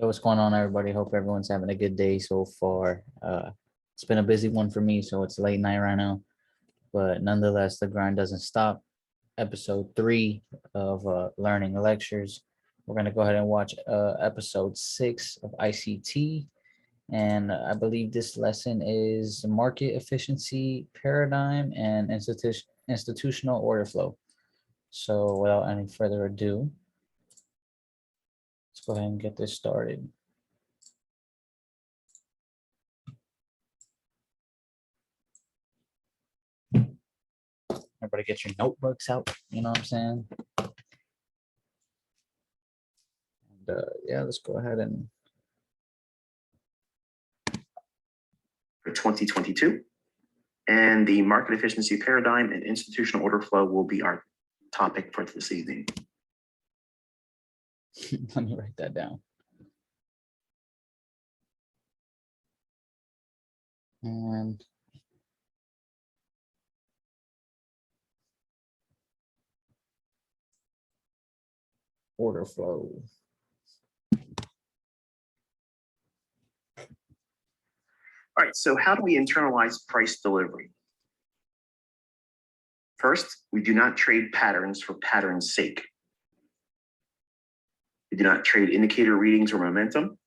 Hey, what's going on, everybody? Hope everyone's having a good day so far. It's been a busy one for me, so it's late night right now. But nonetheless, the grind doesn't stop. Episode 3 of Learning Lectures. We're going to go ahead and watch episode 6 of ICT. And I believe this lesson is market efficiency paradigm and institutional order flow. So without any further ado, let's go ahead and get this started. Everybody get your notebooks out, you know what I'm saying? And yeah, let's go ahead and for 2022. And the market efficiency paradigm and institutional order flow will be our topic for this evening. let me write that down. And order flow. All right, so how do we internalize price delivery? First, we do not trade patterns for pattern's sake. We do not trade indicator readings or momentum.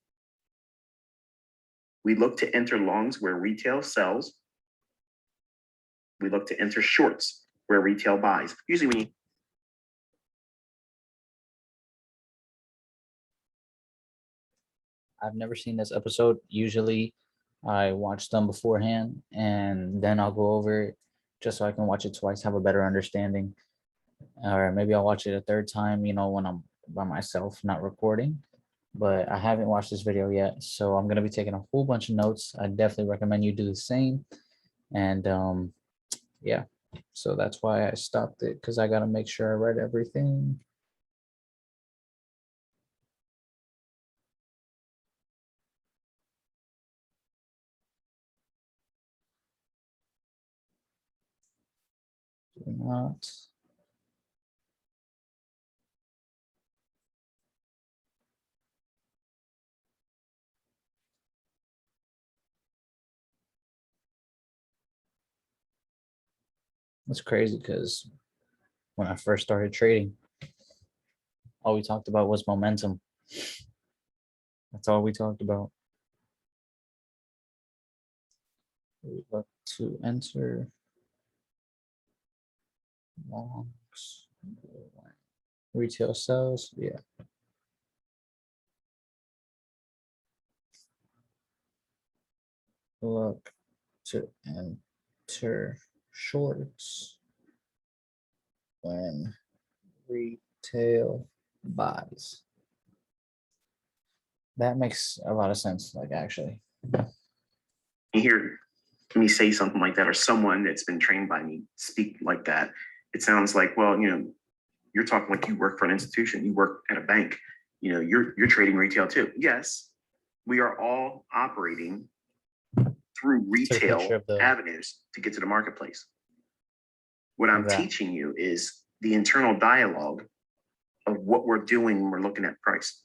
We look to enter longs where retail sells. We look to enter shorts where retail buys. Usually I've never seen this episode. Usually I watch them beforehand and then I'll go over it just so I can watch it twice, have a better understanding. Or maybe I'll watch it a third time, you know, when I'm by myself, not recording. But I haven't watched this video yet, so I'm going to be taking a whole bunch of notes. I definitely recommend you do the same. And yeah, so that's why I stopped it, because I got to make sure I read everything. Do not. That's crazy, because when I first started trading, all we talked about was momentum. That's all we talked about. We look to enter longs, retail sales, yeah. Look to enter shorts when retail buys. That makes a lot of sense, like, actually. you hear me say something like that, or someone that's been trained by me speak like that, it sounds like, well, you know, you're talking like you work for an institution, you work at a bank, you know, you're trading retail too. Yes, we are all operating through retail avenues to get to the marketplace. What I'm teaching you is the internal dialogue of what we're doing when we're looking at price.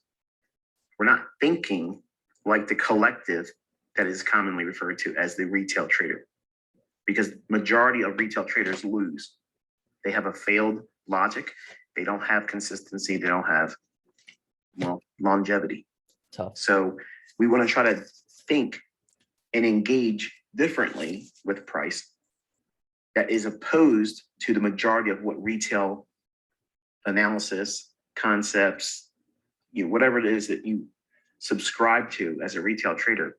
We're not thinking like the collective that is commonly referred to as the retail trader, because majority of retail traders lose. They have a failed logic. They don't have consistency. They don't have, well, longevity. Tough. So we want to try to think and engage differently with price that is opposed to the majority of what retail analysis, concepts, you know, whatever it is that you subscribe to as a retail trader,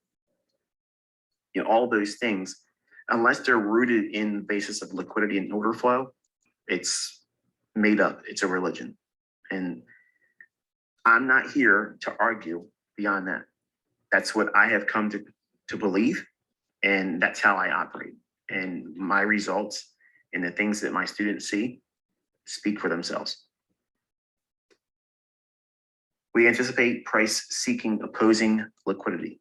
you know, all those things, unless they're rooted in the basis of liquidity and order flow, it's made up. It's a religion. And I'm not here to argue beyond that. That's what I have come to believe. And that's how I operate. And my results and the things that my students see speak for themselves. We anticipate price seeking opposing liquidity.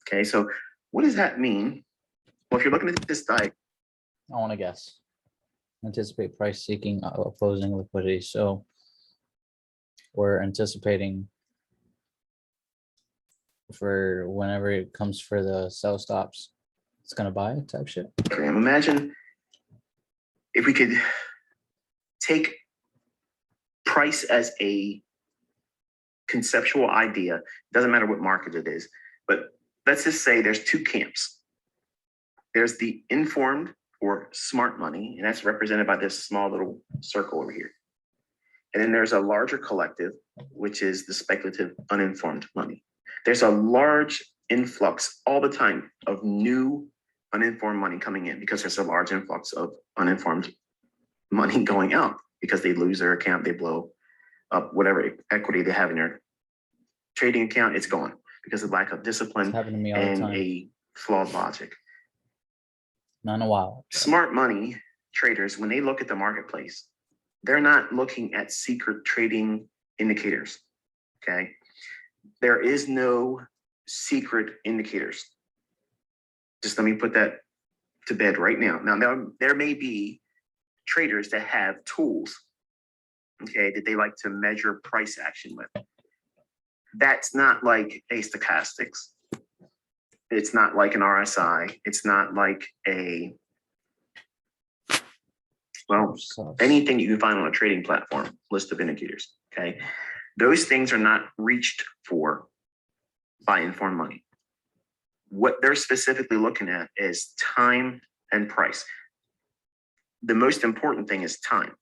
Okay, so what does that mean? Well, if you're looking at this diagram, I want to guess. Anticipate price seeking opposing liquidity. So we're anticipating for whenever it comes for the sell stops, it's gonna buy type shit. Graham, imagine if we could take price as a conceptual idea, doesn't matter what market it is, but let's just say there's two camps. There's the informed or smart money, and that's represented by this small little circle over here. And then there's a larger collective, which is the speculative uninformed money. There's a large influx all the time of new uninformed money coming in because there's a large influx of uninformed money going out because they lose their account, they blow up whatever equity they have in their trading account, it's gone because of lack of discipline and a flawed logic. Not in a while. Smart money traders, when they look at the marketplace, they're not looking at secret trading indicators, okay? There is no secret indicators. Just let me put that to bed right now. Now, there may be traders that have tools, okay, that they like to measure price action with. That's not like a stochastics. It's not like an RSI. It's not like anything you can find on a trading platform, list of indicators, okay? Those things are not reached for by informed money. What they're specifically looking at is time and price. The most important thing is time,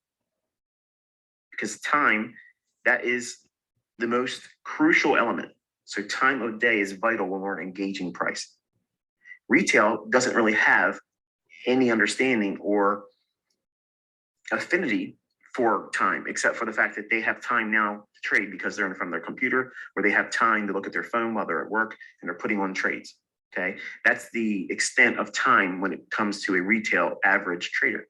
because time, that is the most crucial element. So time of day is vital when we're engaging price. Retail doesn't really have any understanding or affinity for time, except for the fact that they have time now to trade because they're in front of their computer, or they have time to look at their phone while they're at work and they're putting on trades, okay? That's the extent of time when it comes to a retail average trader.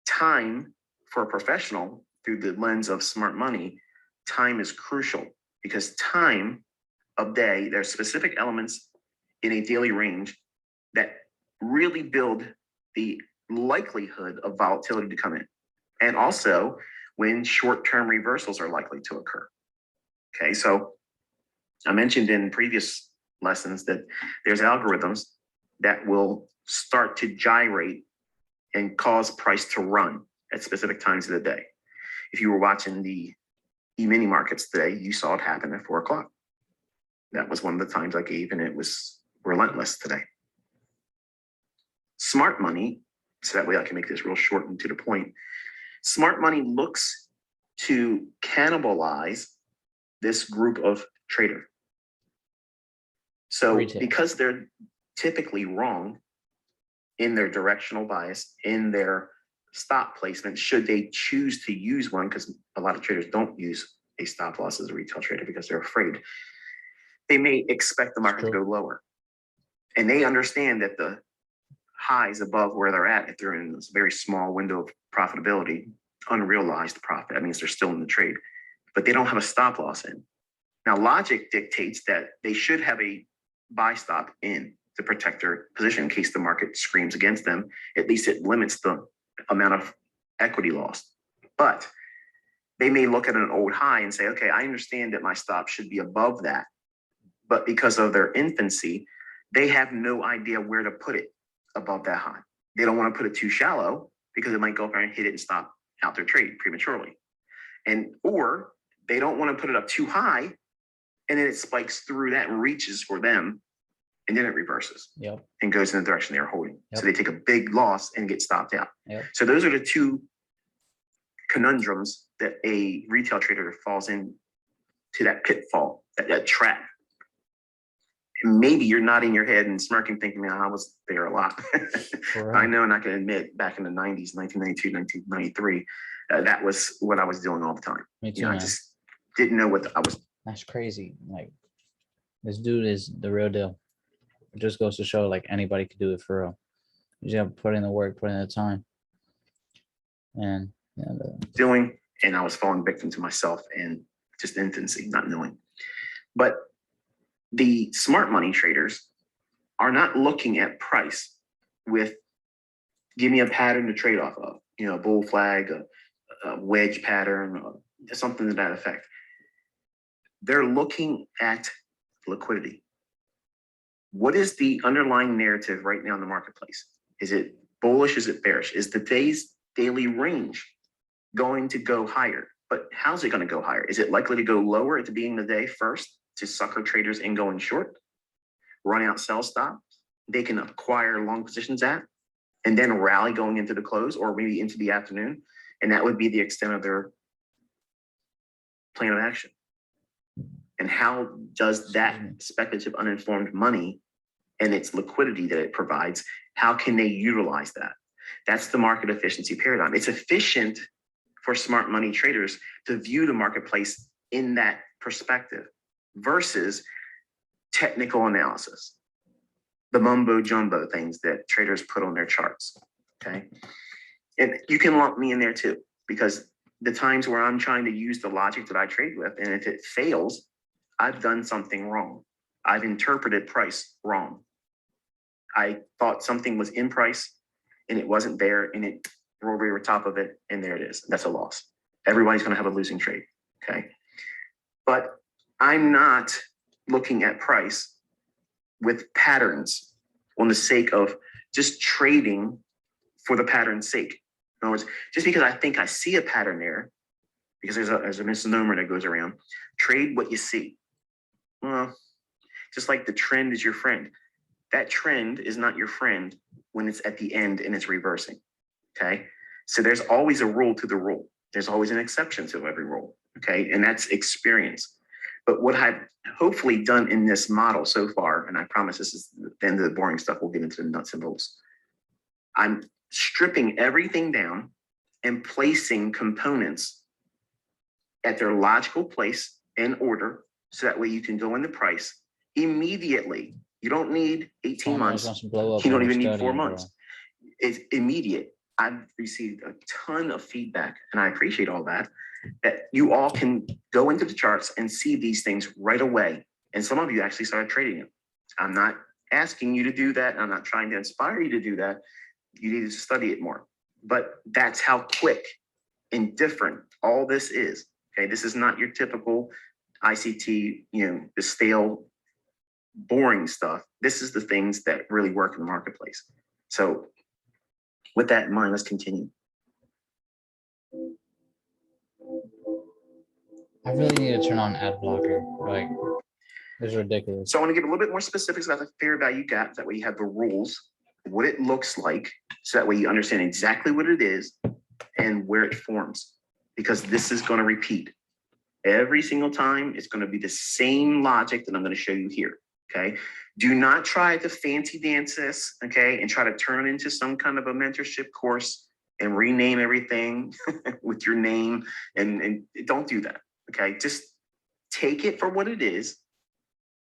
Time for a professional through the lens of smart money, time is crucial because time of day, there's specific elements in a daily range that really build the likelihood of volatility to come in. And also when short-term reversals are likely to occur. Okay, so I mentioned in previous lessons that there's algorithms that will start to gyrate and cause price to run at specific times of the day. If you were watching the E-mini markets today, you saw it happen at 4 o'clock. That was one of the times I gave, and it was relentless today. Smart money, so that way I can make this real short and to the point. Smart money looks to cannibalize this group of trader. So because they're typically wrong in their directional bias, in their stop placement, should they choose to use one, because a lot of traders don't use a stop loss as a retail trader because they're afraid, they may expect the market to go lower. And they understand that the highs above where they're at, if they're in this very small window of profitability, unrealized profit, that means they're still in the trade, but they don't have a stop loss in. Now, logic dictates that they should have a buy stop in to protect their position in case the market screams against them. At least it limits the amount of equity lost. But they may look at an old high and say, okay, I understand that my stop should be above that. But because of their infancy, they have no idea where to put it above that high. They don't want to put it too shallow because it might go there and hit it and stop out their trade prematurely. Or they don't want to put it up too high and then it spikes through that and reaches for them and then it reverses and goes in the direction they're holding. So they take a big loss and get stopped out. So those are the two conundrums that a retail trader falls into, that pitfall, that trap. And maybe you're nodding your head and smirking, thinking, man, I was there a lot. I know, and I can admit, back in the 90s, 1992, 1993, that was what I was doing all the time. Me too, I just didn't know what I was. That's crazy. Like, this dude is the real deal. It just goes to show, like, anybody could do it for real. You just have to put in the work, put in the time. And doing, and I was falling victim to myself and just infancy, not knowing. But the smart money traders are not looking at price with, give me a pattern to trade off of, a bull flag, a wedge pattern, or something to that effect. They're looking at liquidity. What is the underlying narrative right now in the marketplace? Is it bullish? Is it bearish? Is the daily range going to go higher? But how's it going to go higher? Is it likely to go lower at the beginning of the day first to sucker traders in going short, run out sell stops they can acquire long positions at, and then rally going into the close or maybe into the afternoon? And that would be the extent of their plan of action. And how does that speculative uninformed money and its liquidity that it provides, how can they utilize that? That's the market efficiency paradigm. It's efficient for smart money traders to view the marketplace in that perspective versus technical analysis, the mumbo jumbo things that traders put on their charts, okay? And you can lump me in there too, because the times where I'm trying to use the logic that I trade with, and if it fails, I've done something wrong. I've interpreted price wrong. I thought something was in price and it wasn't there, and it rolled over top of it, and there it is. That's a loss. Everybody's going to have a losing trade, okay? But I'm not looking at price with patterns on the sake of just trading for the pattern's sake. In other words, just because I think I see a pattern there, because there's a misnomer that goes around, trade what you see. Well, just like the trend is your friend. That trend is not your friend when it's at the end and it's reversing, okay? So there's always a rule to the rule. There's always an exception to every rule, okay? And that's experience. But what I've hopefully done in this model so far, and I promise this is the end of the boring stuff, we'll get into the nuts and bolts. I'm stripping everything down and placing components at their logical place in order, so that way you can go into price immediately. You don't need 18 months. You don't even need 4 months. It's immediate. I've received a ton of feedback, and I appreciate all that you all can go into the charts and see these things right away. And some of you actually started trading it. I'm not asking you to do that. I'm not trying to inspire you to do that. You need to study it more. But that's how quick and different all this is. Okay, this is not your typical ICT, the stale, boring stuff. This is the things that really work in the marketplace. So with that in mind, let's continue. I really need to turn on ad blocker. Like, it's ridiculous. So I want to give a little bit more specifics about the fair value gap. That way you have the rules, what it looks like, so that way you understand exactly what it is and where it forms. Because this is going to repeat. Every single time, it's going to be the same logic that I'm going to show you here, okay? Do not try to fancy dance this, okay, and try to turn it into some kind of a mentorship course and rename everything with your name, and don't do that, okay? Just take it for what it is.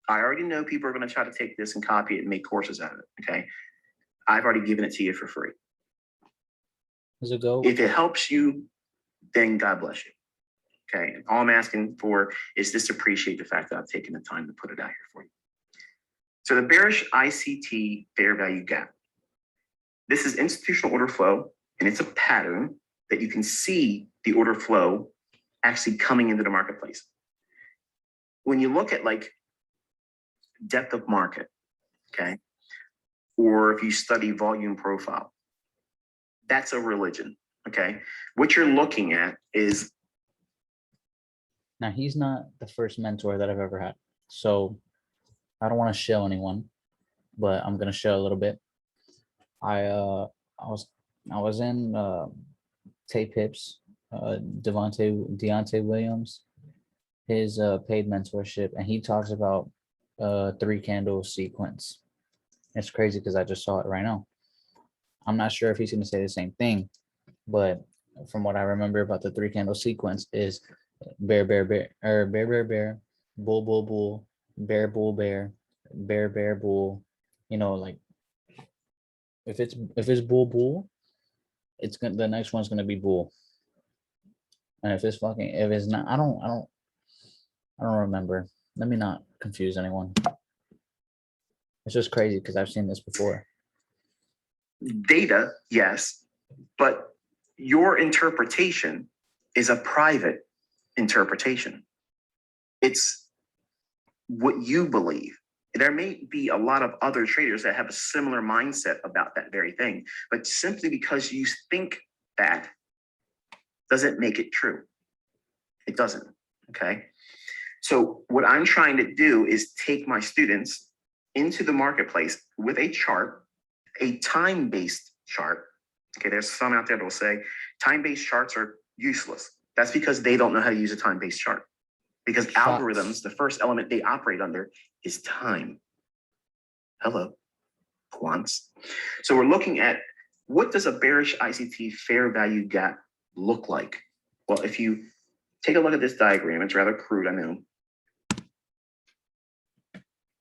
I already know people are going to try to take this and copy it and make courses out of it, okay? I've already given it to you for free. Does it go? If it helps you, then God bless you. Okay, all I'm asking for is just appreciate the fact that I've taken the time to put it out here for you. So the bearish ICT fair value gap. This is institutional order flow, and it's a pattern that you can see the order flow actually coming into the marketplace. When you look at like depth of market, okay, or if you study volume profile, that's a religion, okay? What you're looking at is. Now, he's not the first mentor that I've ever had. So I don't want to show anyone, but I'm going to show a little bit. I was in Tape Hips, Deontay Williams, his paid mentorship, and he talks about 3 candle sequence. It's crazy because I just saw it right now. I'm not sure if he's going to say the same thing, but from what I remember about the 3 candle sequence is bear, bear, bear, or bear, bear, bear, bull, bull, bull, bear, bull, bear, bear, bear, bull. Like if it's bull, bull, it's gonna, the next one's gonna be bull. And if it's not, I don't remember. Let me not confuse anyone. It's just crazy because I've seen this before. Data, yes, but your interpretation is a private interpretation. It's what you believe. There may be a lot of other traders that have a similar mindset about that very thing, but simply because you think that doesn't make it true. It doesn't, okay? So what I'm trying to do is take my students into the marketplace with a chart, a time-based chart. Okay, there's some out there that will say time-based charts are useless. That's because they don't know how to use a time-based chart. Because algorithms, the first element they operate under is time. Hello, quants. So we're looking at what does a bearish ICT fair value gap look like? Well, if you take a look at this diagram, it's rather crude, I know.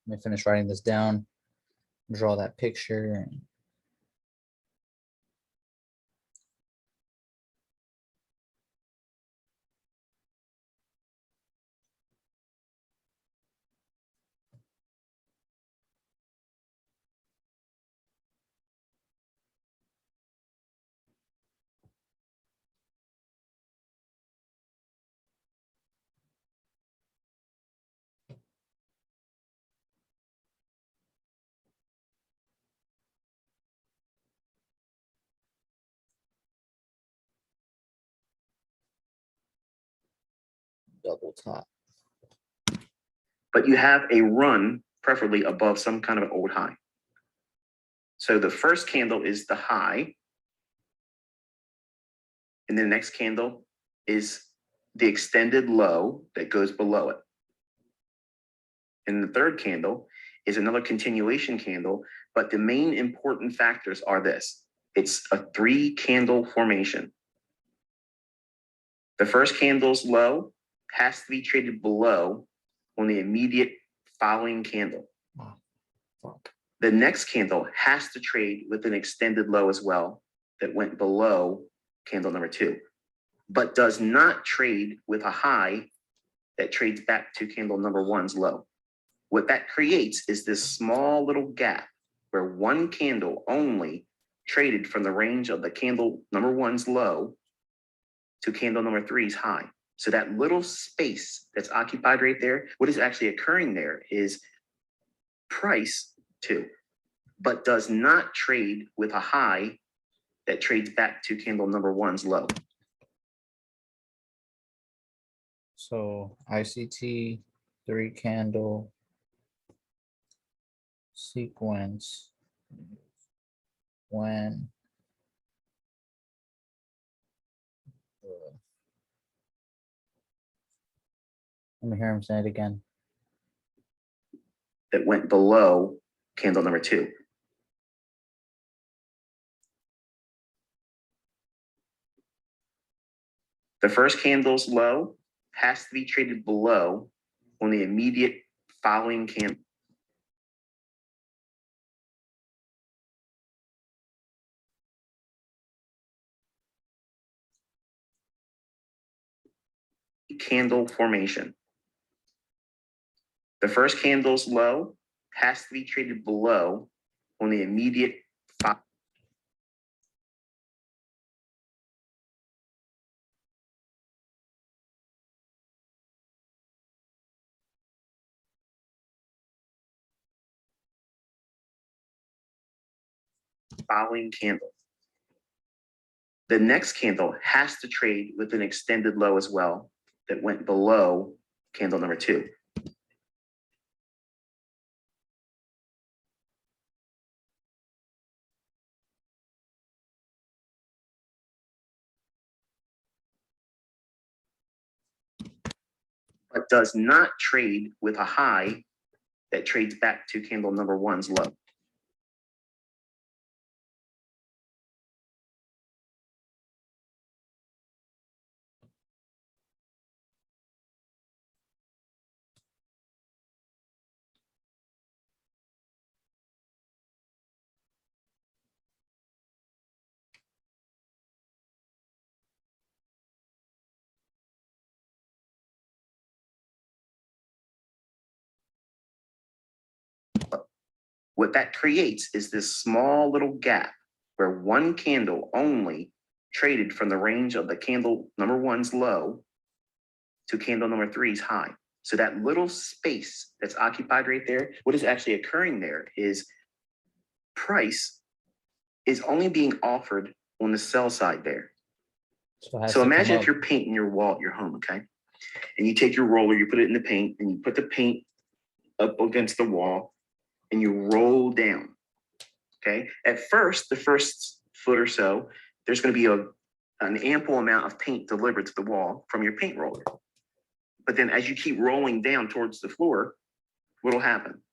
Let me finish writing this down, draw that picture. Double top. But you have a run, preferably above some kind of an old high. So the first candle is the high. And then the next candle is the extended low that goes below it. And the third candle is another continuation candle, but the main important factors are this. It's a 3-candle formation. The first candle's low has to be traded below on the immediate following candle. Wow. Fuck. The next candle has to trade with an extended low as well that went below candle number 2, but does not trade with a high that trades back to candle number 1's low. What that creates is this small little gap where one candle only traded from the range of the candle number 1's low to candle number 3's high. So that little space that's occupied right there, what is actually occurring there is price 2, but does not trade with a high that trades back to candle number 1's low. So ICT 3-candle sequence when let me hear him say it again. That went below candle number 2. The first candle's low has to be traded below on the immediate following candle. Candle formation. The first candle's low has to be traded below on the immediate following candle. The next candle has to trade with an extended low as well that went below candle number 2. But does not trade with a high that trades back to candle number 1's low. What that creates is this small little gap where one candle only traded from the range of the candle number 1's low to candle number 3's high. So that little space that's occupied right there, what is actually occurring there is price is only being offered on the sell side there. So imagine if you're painting your wall at your home, okay? And you take your roller, you put it in the paint, and you put the paint up against the wall, and you roll down, okay? At first, the first foot or so, there's gonna be an ample amount of paint delivered to the wall from your paint roller. But then as you keep rolling down towards the floor, what'll happen?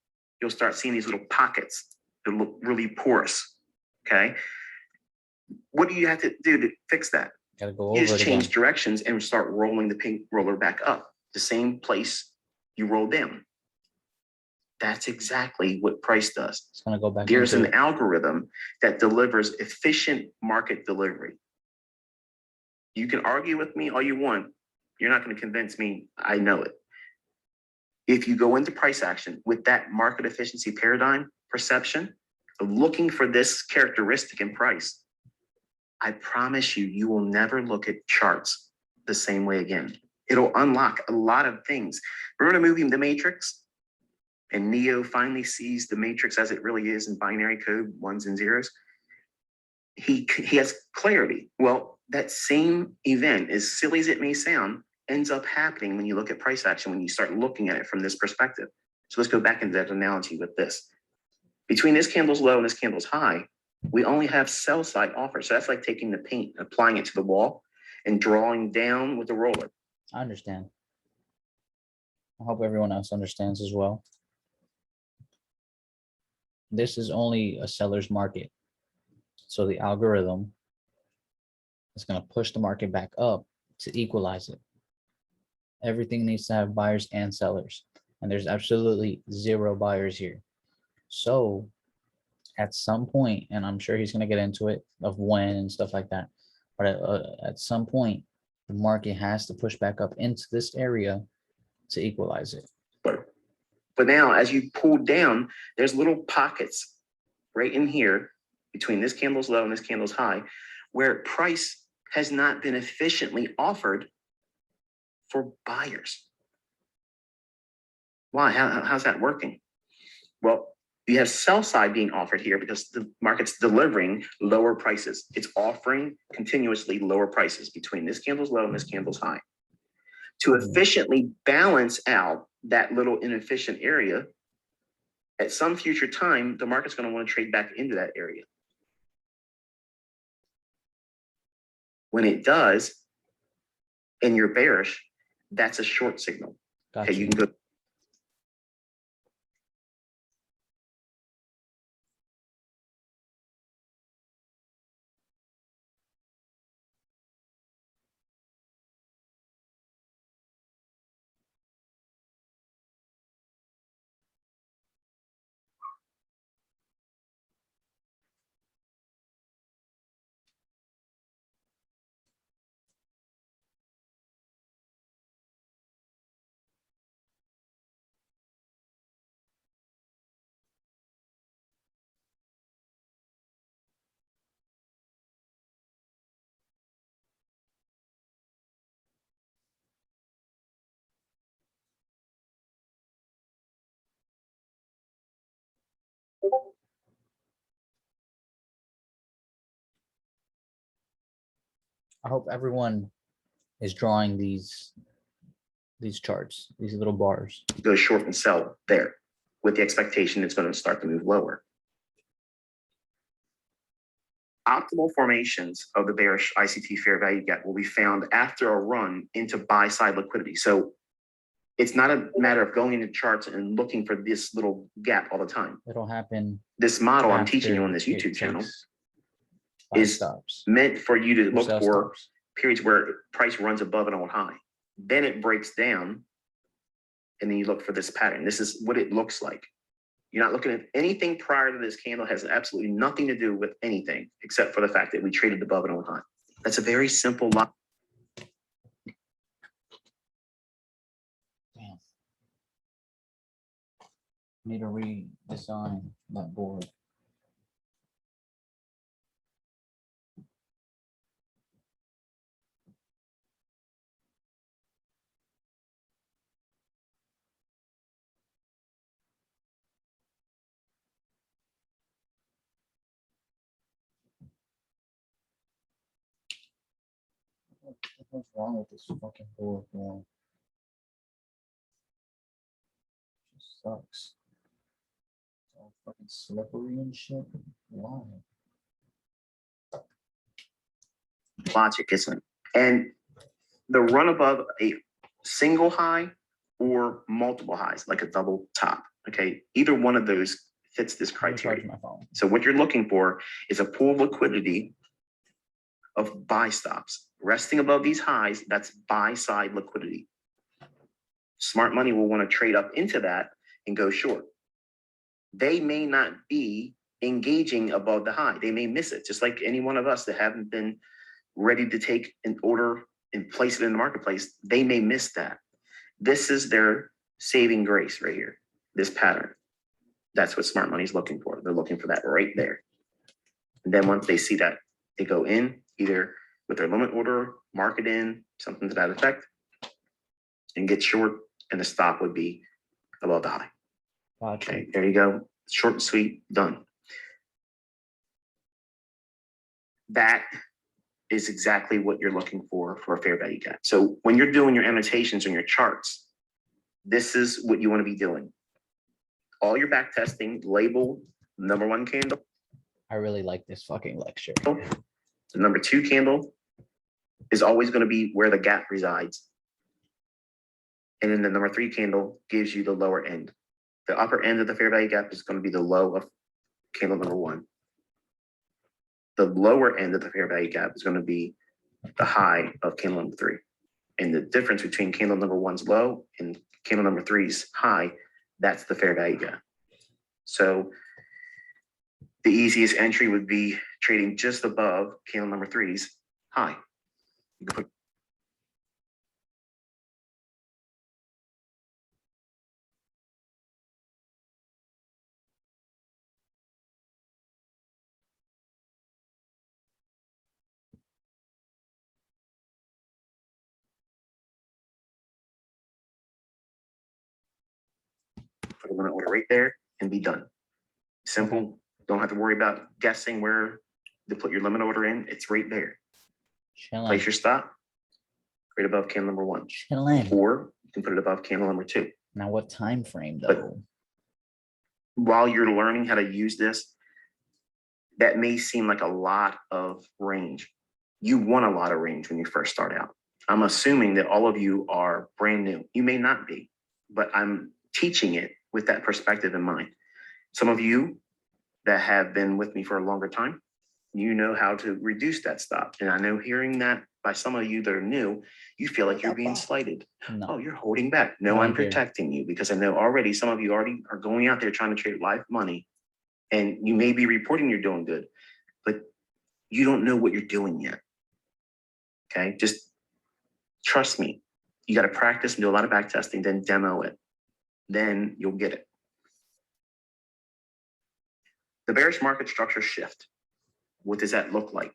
You'll start seeing these little pockets that look really porous, okay? What do you have to do to fix that? Gotta go You over just it change again. directions and start rolling the paint roller back up, the same place you rolled down. That's exactly what price does. It's gonna go back. There's an algorithm that delivers efficient market delivery. You can argue with me all you want. You're not going to convince me. I know it. If you go into price action with that market efficiency paradigm perception of looking for this characteristic in price, I promise you, you will never look at charts the same way again. It'll unlock a lot of things. Remember the movie The Matrix? And Neo finally sees the Matrix as it really is in binary code, ones and zeros. He has clarity. Well, that same event, as silly as it may sound, ends up happening when you look at price action, when you start looking at it from this perspective. So let's go back into that analogy with this. Between this candle's low and this candle's high, we only have sell side offers. So that's like taking the paint, applying it to the wall, and drawing down with the roller. I understand. I hope everyone else understands as well. This is only a seller's market. So the algorithm is going to push the market back up to equalize it. Everything needs to have buyers and sellers, and there's absolutely zero buyers here. So at some point, and I'm sure he's going to get into it of when and stuff like that, but at some point, the market has to push back up into this area to equalize it. But now as you pull down, there's little pockets right in here between this candle's low and this candle's high, where price has not been efficiently offered for buyers. Why? How's that working? Well, you have sell side being offered here because the market's delivering lower prices. It's offering continuously lower prices between this candle's low and this candle's high. To efficiently balance out that little inefficient area, at some future time, the market's going to want to trade back into that area. When it does, and you're bearish, that's a short signal. Gotcha. Okay, you can go. I hope everyone is drawing these charts, these little bars. Go short and sell there with the expectation it's going to start to move lower. Optimal formations of the bearish ICT fair value gap will be found after a run into buy side liquidity. So it's not a matter of going into charts and looking for this little gap all the time. It'll happen. This model I'm teaching you on this YouTube channel is meant for you to look for periods where price runs above an old high. Then it breaks down, and then you look for this pattern. This is what it looks like. You're not looking at anything prior to this candle. Has absolutely nothing to do with anything except for the fact that we traded above an old high. That's a very simple lot. Damn. Need to redesign that board. What's wrong with this fucking door? It sucks. It's all fucking slippery and shit. Why? Logic isn't. And the run above a single high or multiple highs, like a double top. Okay. Either one of those fits this Let me charge criteria. my phone. So what you're looking for is a pool of liquidity of buy stops. Resting above these highs, that's buy side liquidity. Smart money will want to trade up into that and go short. They may not be engaging above the high. They may miss it, just like any one of us that haven't been ready to take an order and place it in the marketplace. They may miss that. This is their saving grace right here, this pattern. That's what smart money is looking for. They're looking for that right there. And then once they see that, they go in either with their limit order, mark it in, something to that effect, and get short, and the stop would be above the high. Gotcha. Okay, there you go. Short and sweet, done. That is exactly what you're looking for a fair value gap. So when you're doing your annotations on your charts, this is what you want to be doing. All your back testing, label number one candle. I really like this fucking lecture. The number two candle is always going to be where the gap resides. And then the number three candle gives you the lower end. The upper end of the fair value gap is going to be the low of candle number one. The lower end of the fair value gap is going to be the high of candle number three. And the difference between candle number one's low and candle number three's high, that's the fair value gap. So the easiest entry would be trading just above candle number three's high. You can put a limit order right there and be done. Simple. Okay. Don't have to worry about guessing where to put your limit order in. It's right there. Chilling. Place your stop right above candle number one. Chilling. Or you can put it above candle number two. Now, what time frame though? While you're learning how to use this, that may seem like a lot of range. You want a lot of range when you first start out. I'm assuming that all of you are brand new. You may not be, but I'm teaching it with that perspective in mind. Some of you that have been with me for a longer time, you know how to reduce that stop. And I know hearing that by some of you that are new, you feel like you're being slighted. No. Oh, you're holding back. No, I'm protecting you because I know already some of you already are going out there trying to trade live money, and you may be reporting you're doing good, but you don't know what you're doing yet. Okay, just trust me. You got to practice and do a lot of back testing, then demo it. Then you'll get it. The bearish market structure shift. What does that look like?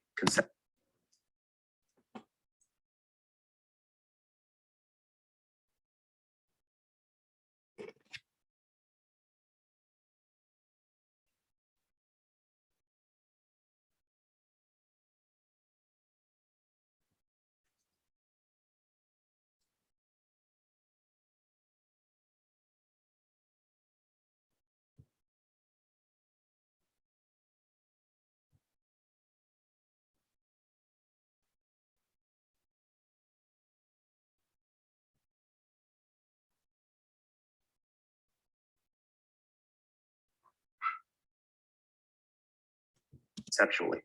Conceptually.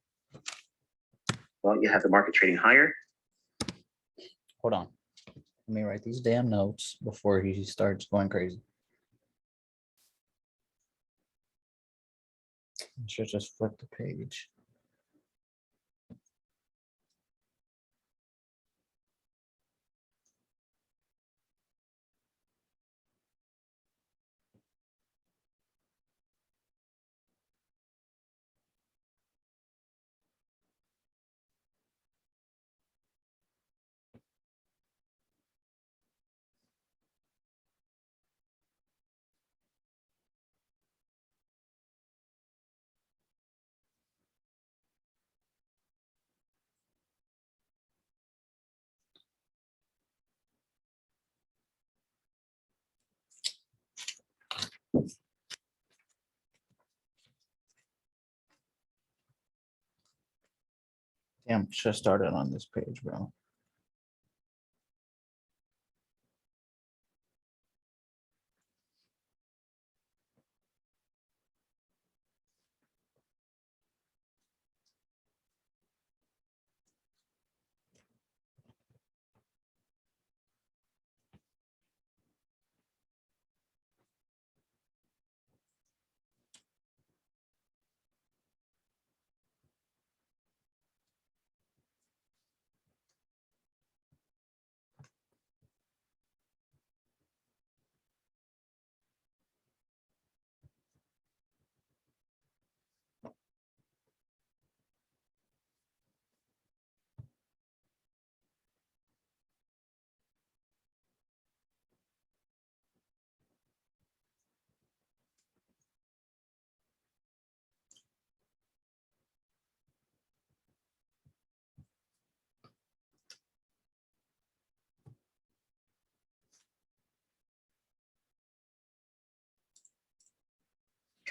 Well, you have the market trading higher. Hold on. Let me write these damn notes before he starts going crazy. I should just flip the page. Yeah, I'm just started on this page, bro.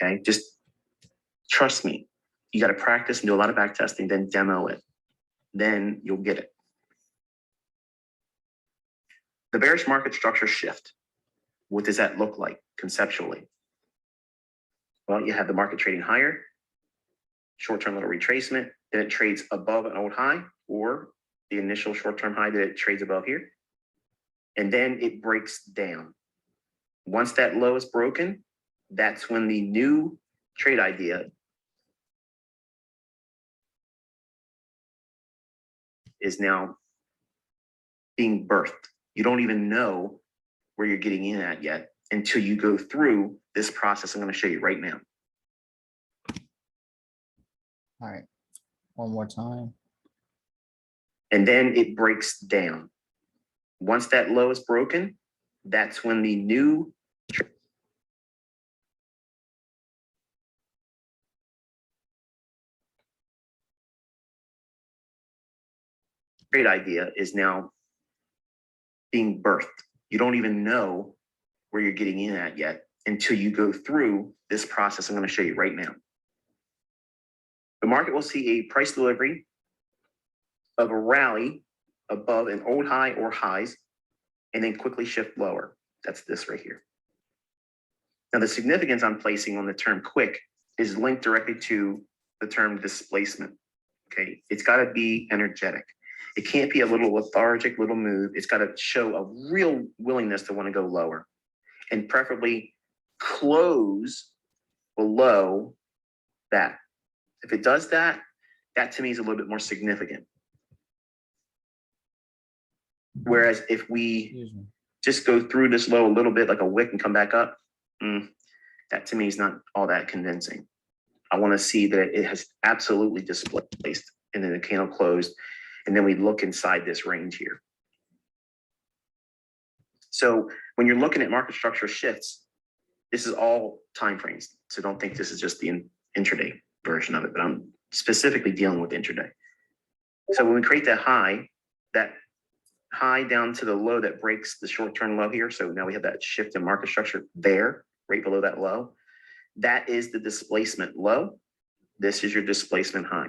Okay, just trust me. You got to practice and do a lot of back testing, then demo it. Then you'll get it. The bearish market structure shift. What does that look like conceptually? Well, you have the market trading higher, short-term little retracement, then it trades above an old high or the initial short-term high that it trades above here. And then it breaks down. Once that low is broken, that's when the new trade idea is now being birthed. You don't even know where you're getting in at yet until you go through this process I'm going to show you right now. All right, one more time. And then it breaks down. Once that low is broken, that's when the new trade idea is now being birthed. You don't even know where you're getting in at yet until you go through this process I'm going to show you right now. The market will see a price delivery of a rally above an old high or highs, and then quickly shift lower. That's this right here. Now, the significance I'm placing on the term quick is linked directly to the term displacement. Okay, it's got to be energetic. It can't be a little lethargic little move. It's got to show a real willingness to want to go lower, and preferably close below that. If it does that, that to me is a little bit more significant. Whereas if we just go through this low a little bit like a wick and come back up, that to me is not all that convincing. I want to see that it has absolutely displaced and then the candle closed. And then we look inside this range here. So when you're looking at market structure shifts, this is all time frames. So don't think this is just the intraday version of it, but I'm specifically dealing with intraday. So when we create that high down to the low that breaks the short-term low here. So now we have that shift in market structure there, right below that low. That is the displacement low. This is your displacement high.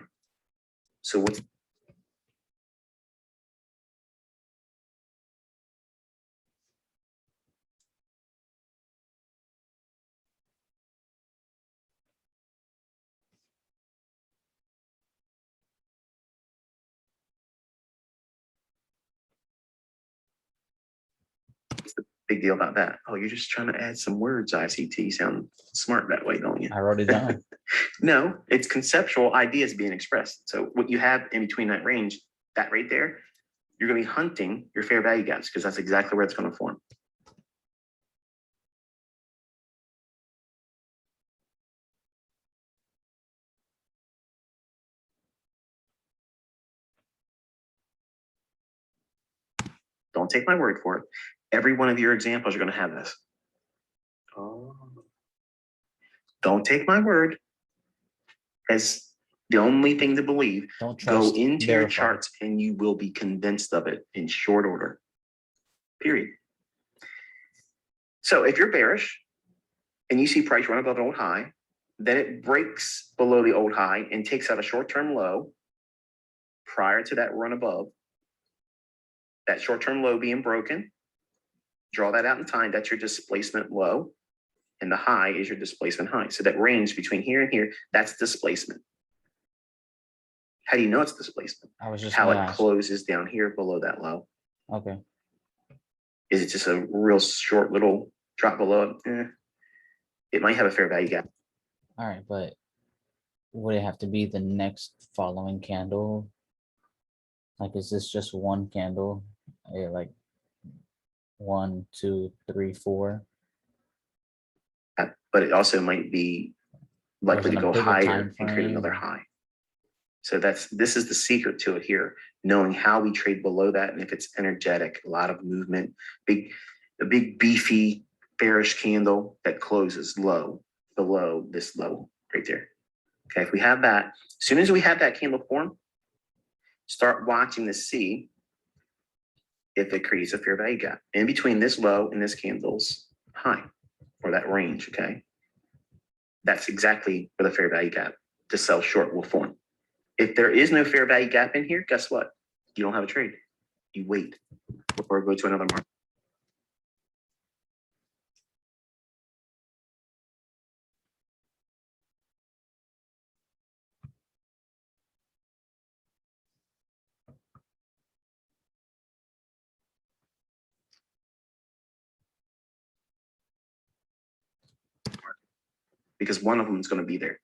So what's the big deal about that? Oh, you're just trying to add some words, ICT. You sound smart that way, don't you? I wrote it down. No, it's conceptual ideas being expressed. So what you have in between that range, that right there, you're going to be hunting your fair value gaps because that's exactly where it's going to form. Don't take my word for it. Every one of your examples are going to have this. Oh. Don't take my word as the only thing to believe. Don't trust. Go into verify. your charts and you will be convinced of it in short order. Period. So if you're bearish and you see price run above an old high, then it breaks below the old high and takes out a short-term low, prior to that run above, that short-term low being broken, draw that out in time. That's your displacement low. And the high is your displacement high. So that range between here and here, that's displacement. How do you know it's displacement? I was just How gonna it ask. closes down here below that low. Okay. Is it just a real short little drop below it? It might have a fair value gap. All right, but would it have to be the next following candle? Like, is this just one candle? Like 1, 2, 3, 4. But it also might be Or is likely it to a go bigger higher time and create another frame? high. So this is the secret to it here, knowing how we trade below that, and if it's energetic, a lot of movement, a big beefy bearish candle that closes low below this low right there. Okay, if we have that, as soon as we have that candle form, start watching to see if it creates a fair value gap in between this low and this candle's high, or that range. Okay, that's exactly where the fair value gap to sell short will form. If there is no fair value gap in here, guess what? You don't have a trade. You wait before we go to another market. Because one of them is going to be there.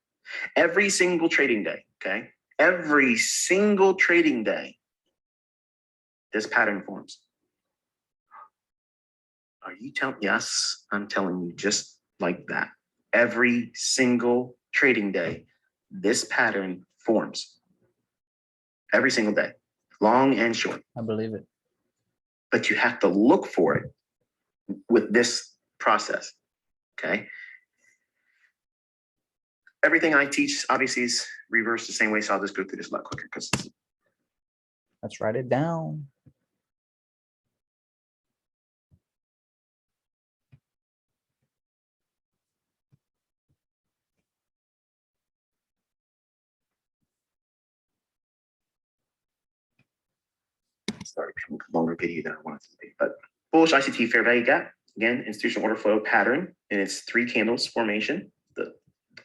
Every single trading day, okay? Every single trading day, this pattern forms. Are you telling? Yes, I'm telling you just like that. Every single trading day, this pattern forms. Every single day, long and short. I believe it. But you have to look for it with this process, okay? Everything I teach obviously is reversed the same way, so I'll just go through this a lot quicker because Let's write it down. started becoming a longer video than I wanted to be. But bullish ICT fair value gap, again, institutional order flow pattern, and it's 3 candles formation. The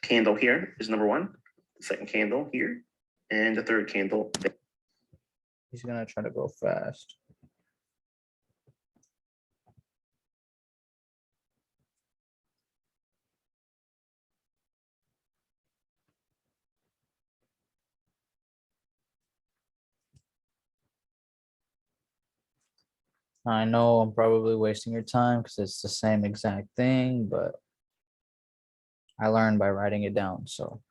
candle here is number 1, the second candle here, and the third candle there. He's gonna try to go fast. I know I'm probably wasting your time because it's the same exact thing, but I learned by writing it down. So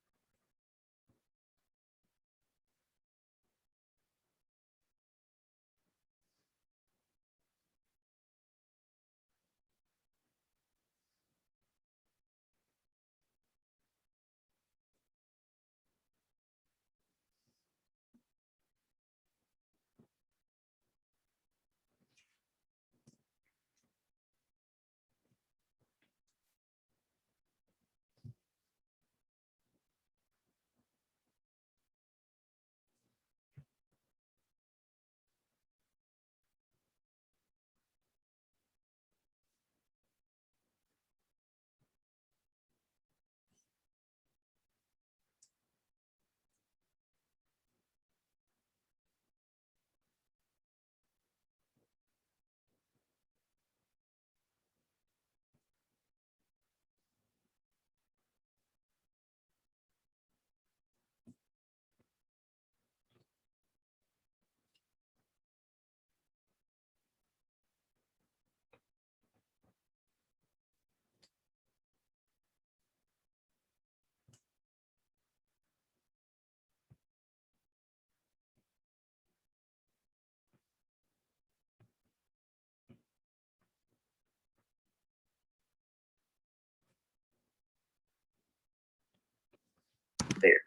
There.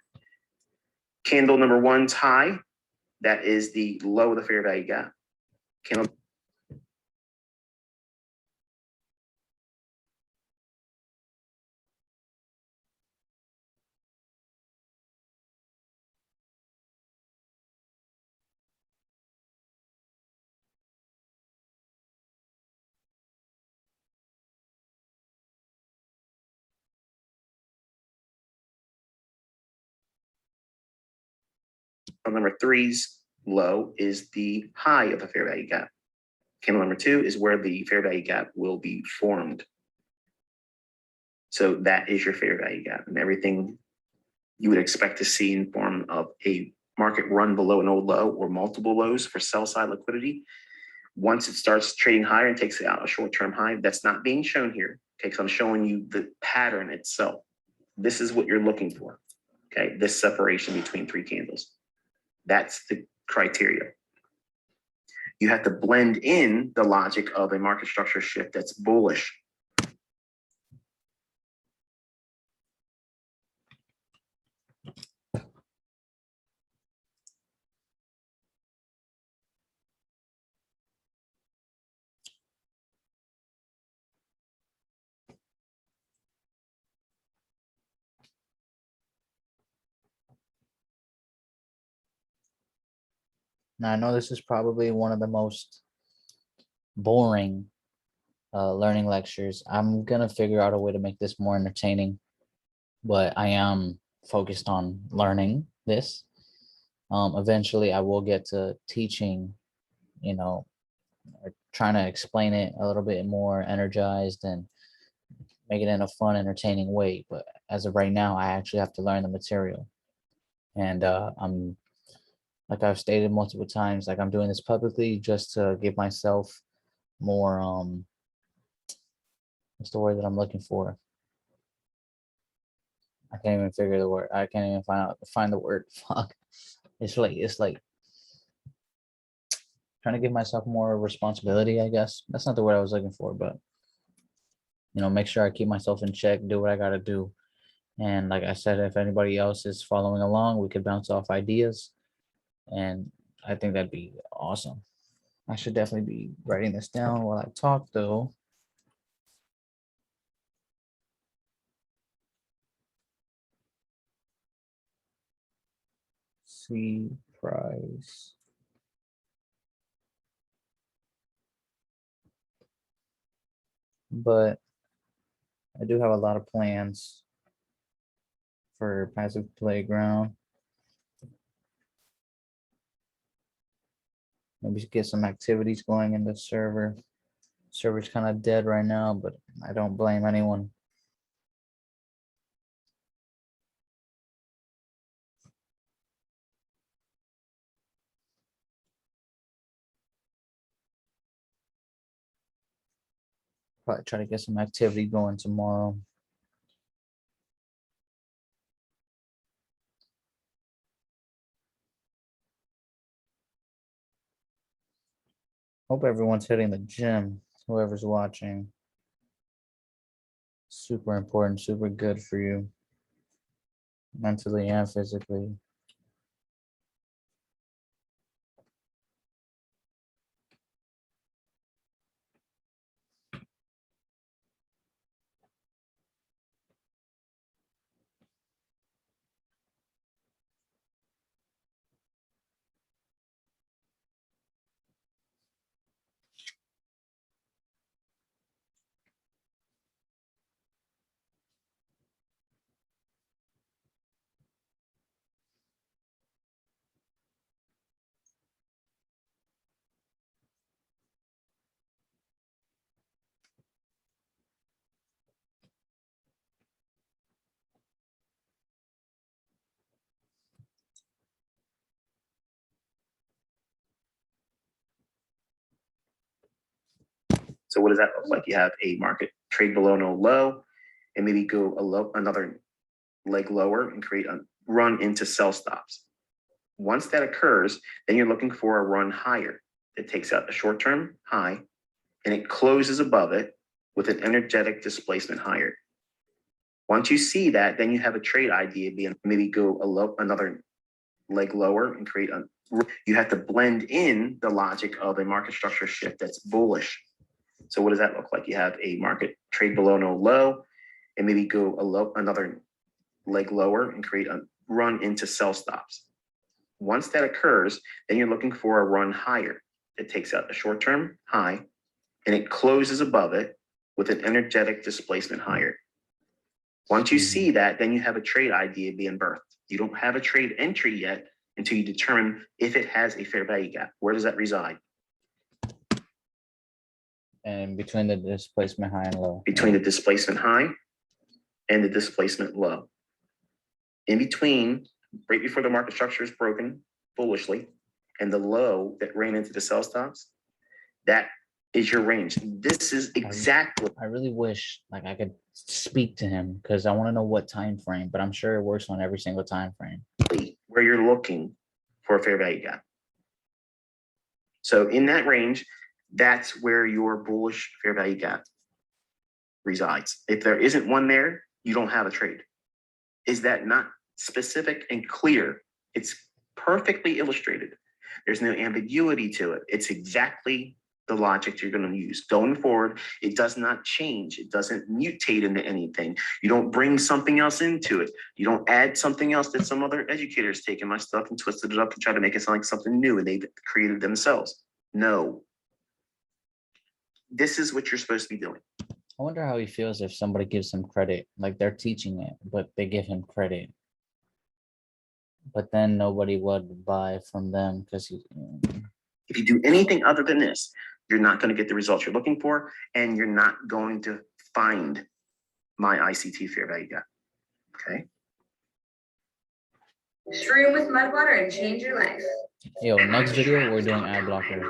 Candle number 1's high, that is the low of the fair value gap. Candle Candle number three's low is the high of the fair value gap. Candle number two is where the fair value gap will be formed. So that is your fair value gap, and everything you would expect to see in form of a market run below an old low or multiple lows for sell side liquidity. Once it starts trading higher and takes out a short-term high, that's not being shown here. Okay, so I'm showing you the pattern itself. This is what you're looking for. Okay, this separation between three candles. That's the criteria. You have to blend in the logic of a market structure shift that's bullish. Now, I know this is probably one of the most boring learning lectures. I'm going to figure out a way to make this more entertaining, but I am focused on learning this. Eventually, I will get to teaching, or trying to explain it a little bit more energized and make it in a fun, entertaining way. But as of right now, I actually have to learn the material. And I'm, like I've stated multiple times, like I'm doing this publicly just to give myself more, what's the word that I'm looking for? I can't even figure the word. I can't even find the word. Fuck. It's like trying to give myself more responsibility, I guess. That's not the word I was looking for, but make sure I keep myself in check, do what I gotta do. And like I said, if anybody else is following along, we could bounce off ideas. And I think that'd be awesome. I should definitely be writing this down while I talk, though. C price. But I do have a lot of plans for Passive Playground. Maybe get some activities going in the server. Server's kind of dead right now, but I don't blame anyone. Probably try to get some activity going tomorrow. Hope everyone's hitting the gym, whoever's watching. Super important, super good for you, mentally and physically. So what does that look like? You have a market trade below no low and maybe go another leg lower and create a run into sell stops. Once that occurs, then you're looking for a run higher that takes out a short-term high and it closes above it with an energetic displacement higher. Once you see that, then you have a trade idea being maybe go another leg lower and create a, you have to blend in the logic of a market structure shift that's bullish. So what does that look like? You have a market trade below no low and maybe go another leg lower and create a run into sell stops. Once that occurs, then you're looking for a run higher that takes out a short-term high and it closes above it with an energetic displacement higher. Once you see that, then you have a trade idea being birthed. You don't have a trade entry yet, until you determine if it has a fair value gap. Where does that reside? And between the displacement high and low. Between the displacement high and the displacement low. In between, right before the market structure is broken bullishly, and the low that ran into the sell stops, that is your range. This is exactly. I really wish like I could speak to him because I want to know what time frame, but I'm sure it works on every single time frame. Where you're looking for a fair value gap. So in that range, that's where your bullish fair value gap resides. If there isn't one there, you don't have a trade. Is that not specific and clear? It's perfectly illustrated. There's no ambiguity to it. It's exactly the logic you're going to use. Going forward, it does not change. It doesn't mutate into anything. You don't bring something else into it. You don't add something else that some other educators taken my stuff and twisted it up and try to make it sound like something new and they've created themselves. No. This is what you're supposed to be doing. I wonder how he feels if somebody gives him credit, like they're teaching it, but they give him credit. But then nobody would buy from them because he. If you do anything other than this, you're not going to get the results you're looking for, and you're not going to find my ICT fair value gap. Okay. Stream with mud water and change your life. Yo, next video we're doing ad blocker.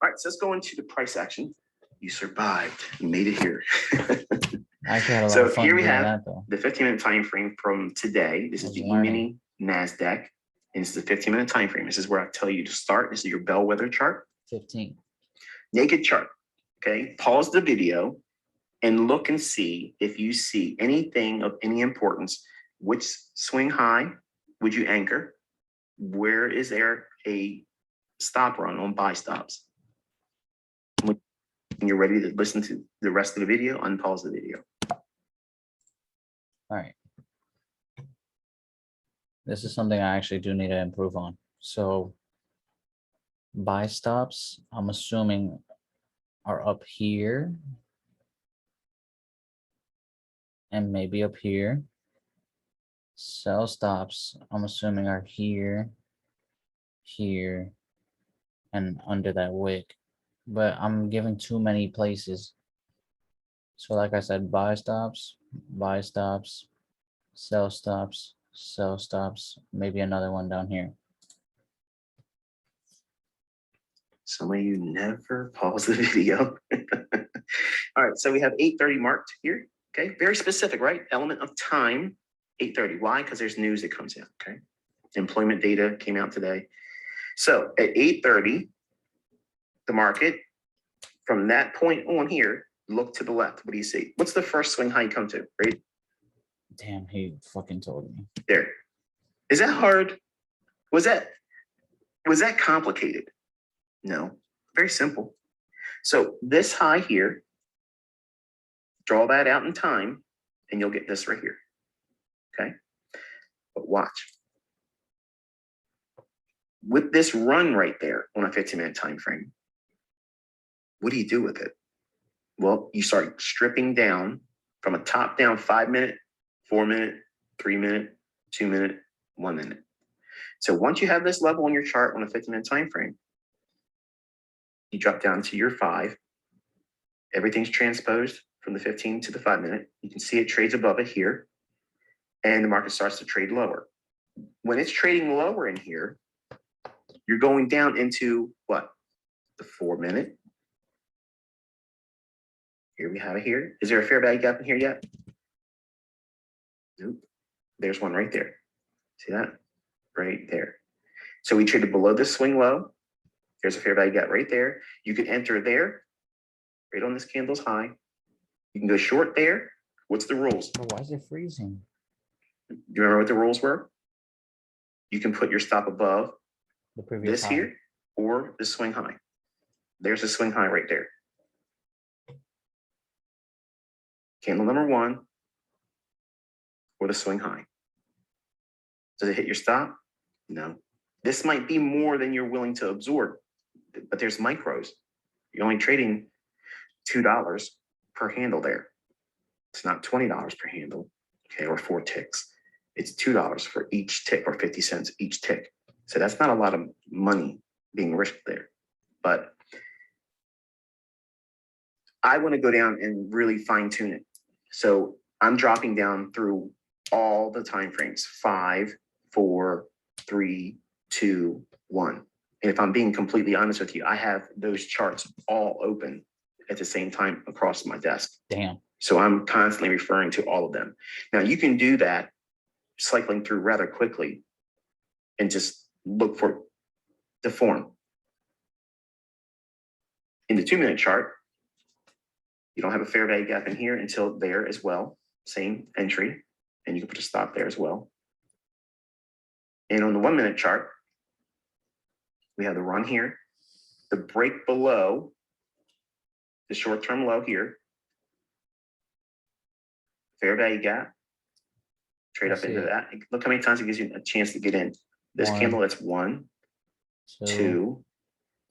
All right, so let's go into the price action. You survived. You made it here. I actually had a lot So of fun here we doing have that though. the 15-minute time frame from today. This is the E-mini NASDAQ. And it's the 15-minute time frame. This is where I tell you to start. This is your bellwether chart. 15. Naked chart. Okay. Pause the video and look and see if you see anything of any importance. Which swing high would you anchor? Where is there a stop run on buy stops? When you're ready to listen to the rest of the video, unpause the video. All right. This is something I actually do need to improve on. So buy stops, I'm assuming are up here and maybe up here. Sell stops, I'm assuming are here, here, and under that wick. But I'm giving too many places. So like I said, buy stops, sell stops, maybe another one down here. Some of you never pause the video. All right, so we have 8:30 marked here. Okay, very specific, right? Element of time, 8:30. Why? Because there's news that comes out. Okay, employment data came out today. So at 8:30, the market, from that point on here, look to the left. What do you see? What's the first swing high you come to? Right? Damn, he fucking told me. There. Is that hard? Was that complicated? No, very simple. So this high here, draw that out in time, and you'll get this right here. Okay, but watch. With this run right there on a 15-minute time frame, what do you do with it? Well, you start stripping down from a top-down 5-minute, 4-minute, 3-minute, 2-minute, 1-minute. So once you have this level on your chart on a 15-minute time frame, you drop down to your 5. Everything's transposed from the 15 to the 5-minute. You can see it trades above it here, and the market starts to trade lower. When it's trading lower in here, you're going down into what? The 4-minute. Here we have it here. Is there a fair value gap in here yet? Nope. There's one right there. See that? Right there. So we traded below this swing low. There's a fair value gap right there. You can enter there, right on this candle's high. You can go short there. What's the rules? But why is it freezing? Do you remember what the rules were? You can put your stop above The previous this high. here or the swing high. There's a swing high right there. Candle number 1 or the swing high. Does it hit your stop? No. This might be more than you're willing to absorb, but there's micros. You're only trading $2 per handle there. It's not $20 per handle, okay, or 4 ticks. it's $2 for each tick or 50 cents each tick. So that's not a lot of money being risked there. But I want to go down and really fine tune it. So I'm dropping down through all the time frames, 5, 4, 3, 2, 1. And if I'm being completely honest with you, I have those charts all open at the same time across my desk. Damn. So I'm constantly referring to all of them. Now you can do that cycling through rather quickly and just look for the form. In the 2-minute chart, you don't have a fair value gap in here until there as well. Same entry, and you can put a stop there as well. And on the 1-minute chart, we have the run here, the break below the short-term low here, fair value gap, trade up into that. Look how many times it gives you a chance to get in. This candle, that's 1, 2,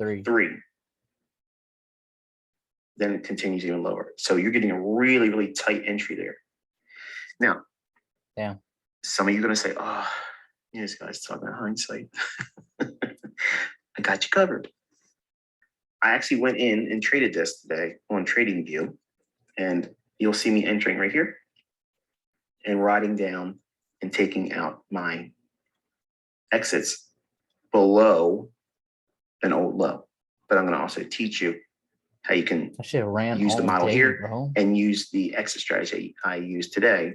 3. Then it continues even lower. So you're getting a really, really tight entry there. Now, some of you are going to say, oh, this guy's talking about hindsight. I got you covered. I actually went in and traded this today on TradingView, and you'll see me entering right here and writing down and taking out my exits below an old low. But I'm going to also teach you how you can use the model here and use the exit strategy I used today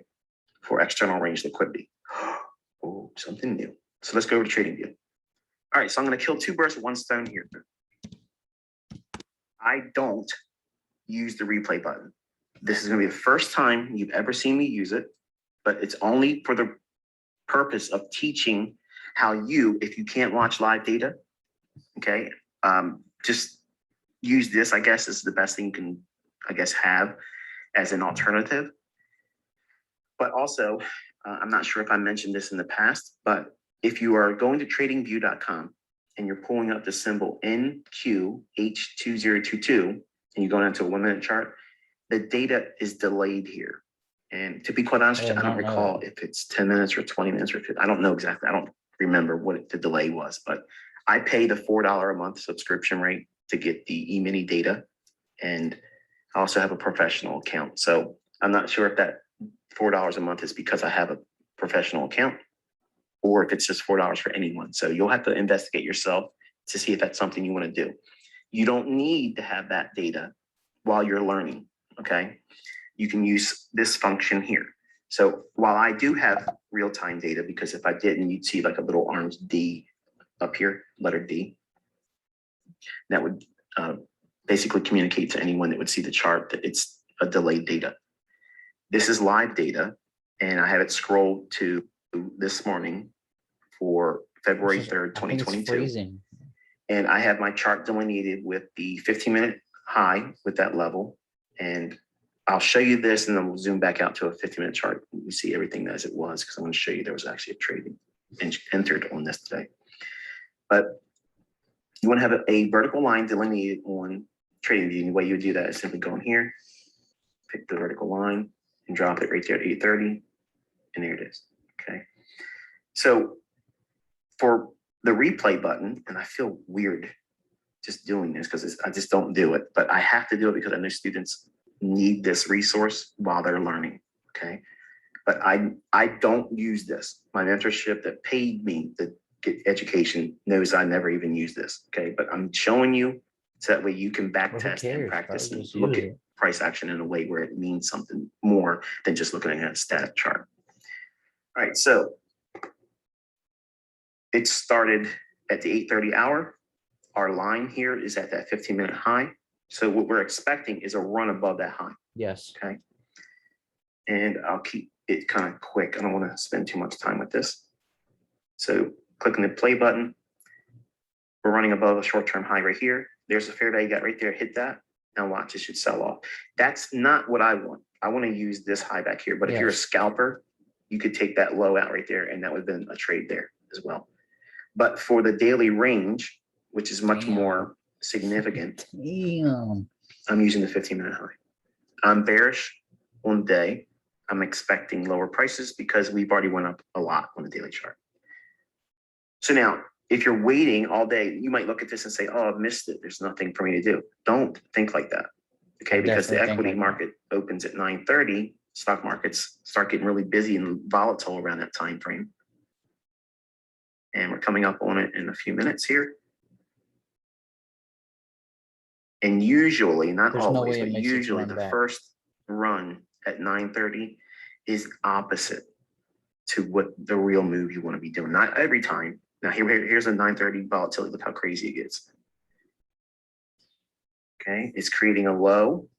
for external range liquidity. Oh, something new. So let's go over to TradingView. All right, so I'm going to kill 2 birds with 1 stone here. I don't use the replay button. This is going to be the first time you've ever seen me use it, but it's only for the purpose of teaching how you, if you can't watch live data, okay, just use this, I guess, is the best thing you can, I guess, have as an alternative. But also, I'm not sure if I mentioned this in the past, but if you are going to tradingview.com and you're pulling up the symbol NQH2022 and you go into a 1-minute chart, the data is delayed here. And to be quite honest, I don't recall if it's 10 minutes or 20 minutes or 50. I don't know exactly. I don't remember what the delay was, but I pay the $4 a month subscription rate to get the E-mini data. And I also have a professional account. So I'm not sure if that $4 a month is because I have a professional account or if it's just $4 for anyone. So you'll have to investigate yourself to see if that's something you want to do. You don't need to have that data while you're learning, okay? You can use this function here. So while I do have real-time data, because if I didn't, you'd see like a little orange D up here, letter D. That would basically communicate to anyone that would see the chart that it's a delayed data. This is live data, and I have it scrolled to this morning for February 3rd, 2022. And I have my chart delineated with the 15-minute high with that level. And I'll show you this, and then we'll zoom back out to a 50-minute chart. You see everything as it was, because I'm going to show you there was actually a trading entered on this today. But you want to have a vertical line delineated on TradingView. And the way you would do that is simply go in here, pick the vertical line, and drop it right there at 8:30, and there it is. Okay. So for the replay button, and I feel weird just doing this because I just don't do it, but I have to do it because I know students need this resource while they're learning. Okay. But I don't use this. My mentorship that paid me to get education knows I never even use this. Okay. But I'm showing you so that way you can back test and practice and look at price action in a way where it means something more than just looking at a static chart. All right. So it started at the 8:30 hour. Our line here is at that 15-minute high. So what we're expecting is a run above that high. Yes. Okay. And I'll keep it kind of quick. I don't want to spend too much time with this. So clicking the play button. We're running above a short-term high right here. There's a fair value gap right there. Hit that. Now watch, it should sell off. That's not what I want. I want to use this high back here. But if you're a scalper, you could take that low out right there, and that would have been a trade there as well. But for the daily range, which is much more significant, I'm using the 15-minute high. I'm bearish on the day. I'm expecting lower prices because we've already went up a lot on the daily chart. So now, if you're waiting all day, you might look at this and say, oh, I've missed it. There's nothing for me to do. Don't think like that. Okay, because the Definitely think equity like that. market opens at 9:30. Stock markets start getting really busy and volatile around that time frame. And we're coming up on it in a few minutes here. And usually, not There's no always, way it but makes it to usually run the back. first run at 9:30 is opposite to what the real move you want to be doing. Not every time. Now here's a 9:30 volatility. Look how crazy it gets. Okay, it's creating a low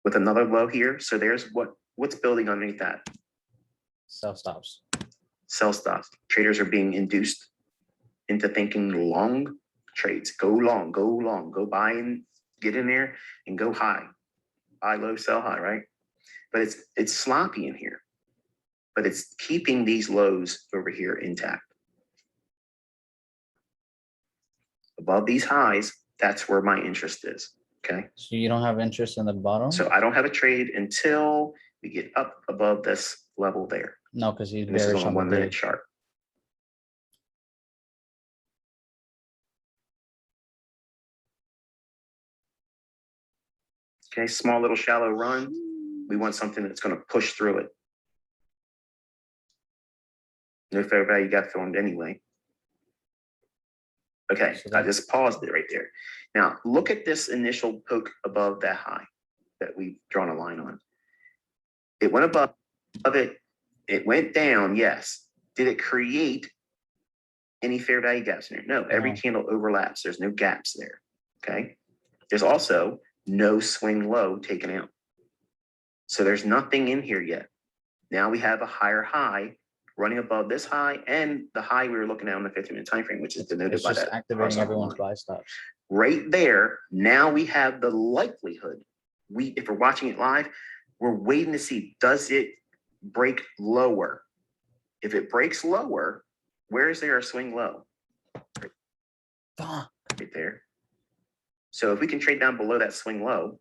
with another low here. So there's what's building underneath that. Sell stops. Sell stops. Traders are being induced into thinking long trades. Go long, go buy and get in there and go high. Buy low, sell high, right? But it's sloppy in here. But it's keeping these lows over here intact. Above these highs, that's where my interest is. Okay. So you don't have interest in the bottom? So I don't have a trade until we get up above this level there. No, because he's And this is bearish on a on the 1 minute day. chart. Okay, small little shallow run. We want something that's going to push through it. No fair value got formed anyway. Okay, So I just paused it right there. Now look at this initial poke above that high that we've drawn a line on. It went above it. It went down, yes. Did it create any fair value gaps in there? No, every No. candle overlaps. There's no gaps there, okay? There's also no swing low taken out. So there's nothing in here yet. Now we have a higher high running above this high and the high we were looking at on the 15-minute time frame, which is denoted It's by just that activating horizontal everyone's line. buy stops. Right there, now we have the likelihood. If we're watching it live, we're waiting to see, does it break lower? If it breaks lower, where is there a swing low? Right there. So if we can trade down below that swing low,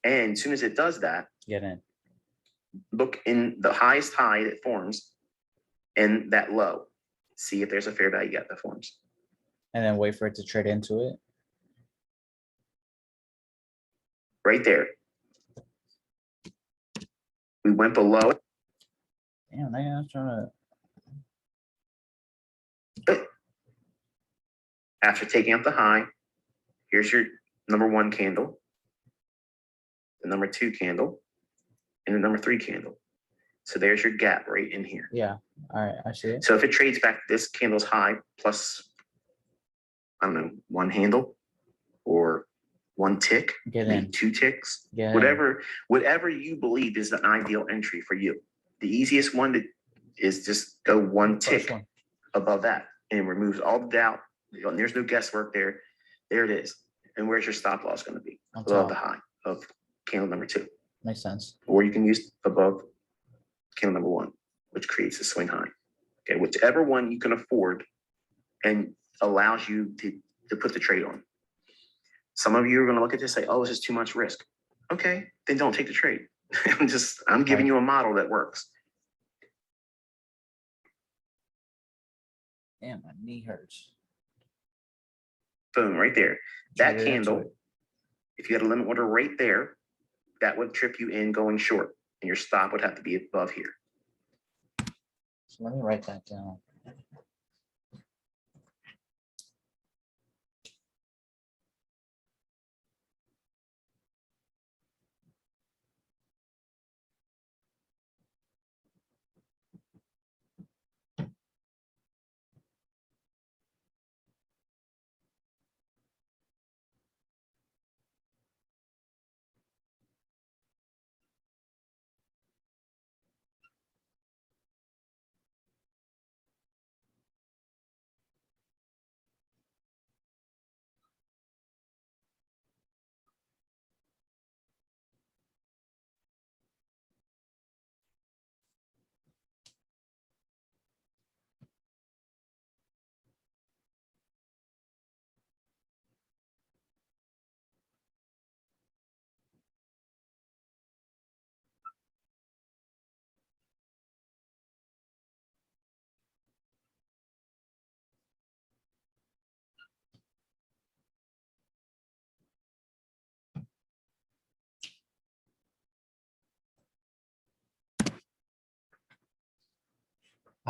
and as soon as it does that, Get in. look in the highest high that forms and that low. See if there's a fair value gap that forms. And then wait for it to trade into it. Right there. We went below it. Damn, man, I was trying to. After taking out the high, here's your number 1 candle, the number 2 candle, and the number 3 candle. So there's your gap right in here. Yeah. All right. I see it. So if it trades back this candle's high plus, I don't know, 1 handle or 1 tick, Get maybe in. 2 ticks, Get in. whatever you believe is an ideal entry for you. The easiest one is just go 1 First tick one. above that and removes all the doubt. There's no guesswork there. There it is. And where's your stop loss going to be? On Above the top. high of candle number 2. Makes sense. Or you can use above candle number 1, which creates a swing high. Okay, whichever one you can afford and allows you to put the trade on. Some of you are going to look at this and say, oh, this is too much risk. Okay, then don't take the trade. I'm giving you a model that works. Damn, my knee hurts. Boom, right there. That Trade it into candle, it. if you had a limit order right there, that would trip you in going short, and your stop would have to be above here. So let me write that down.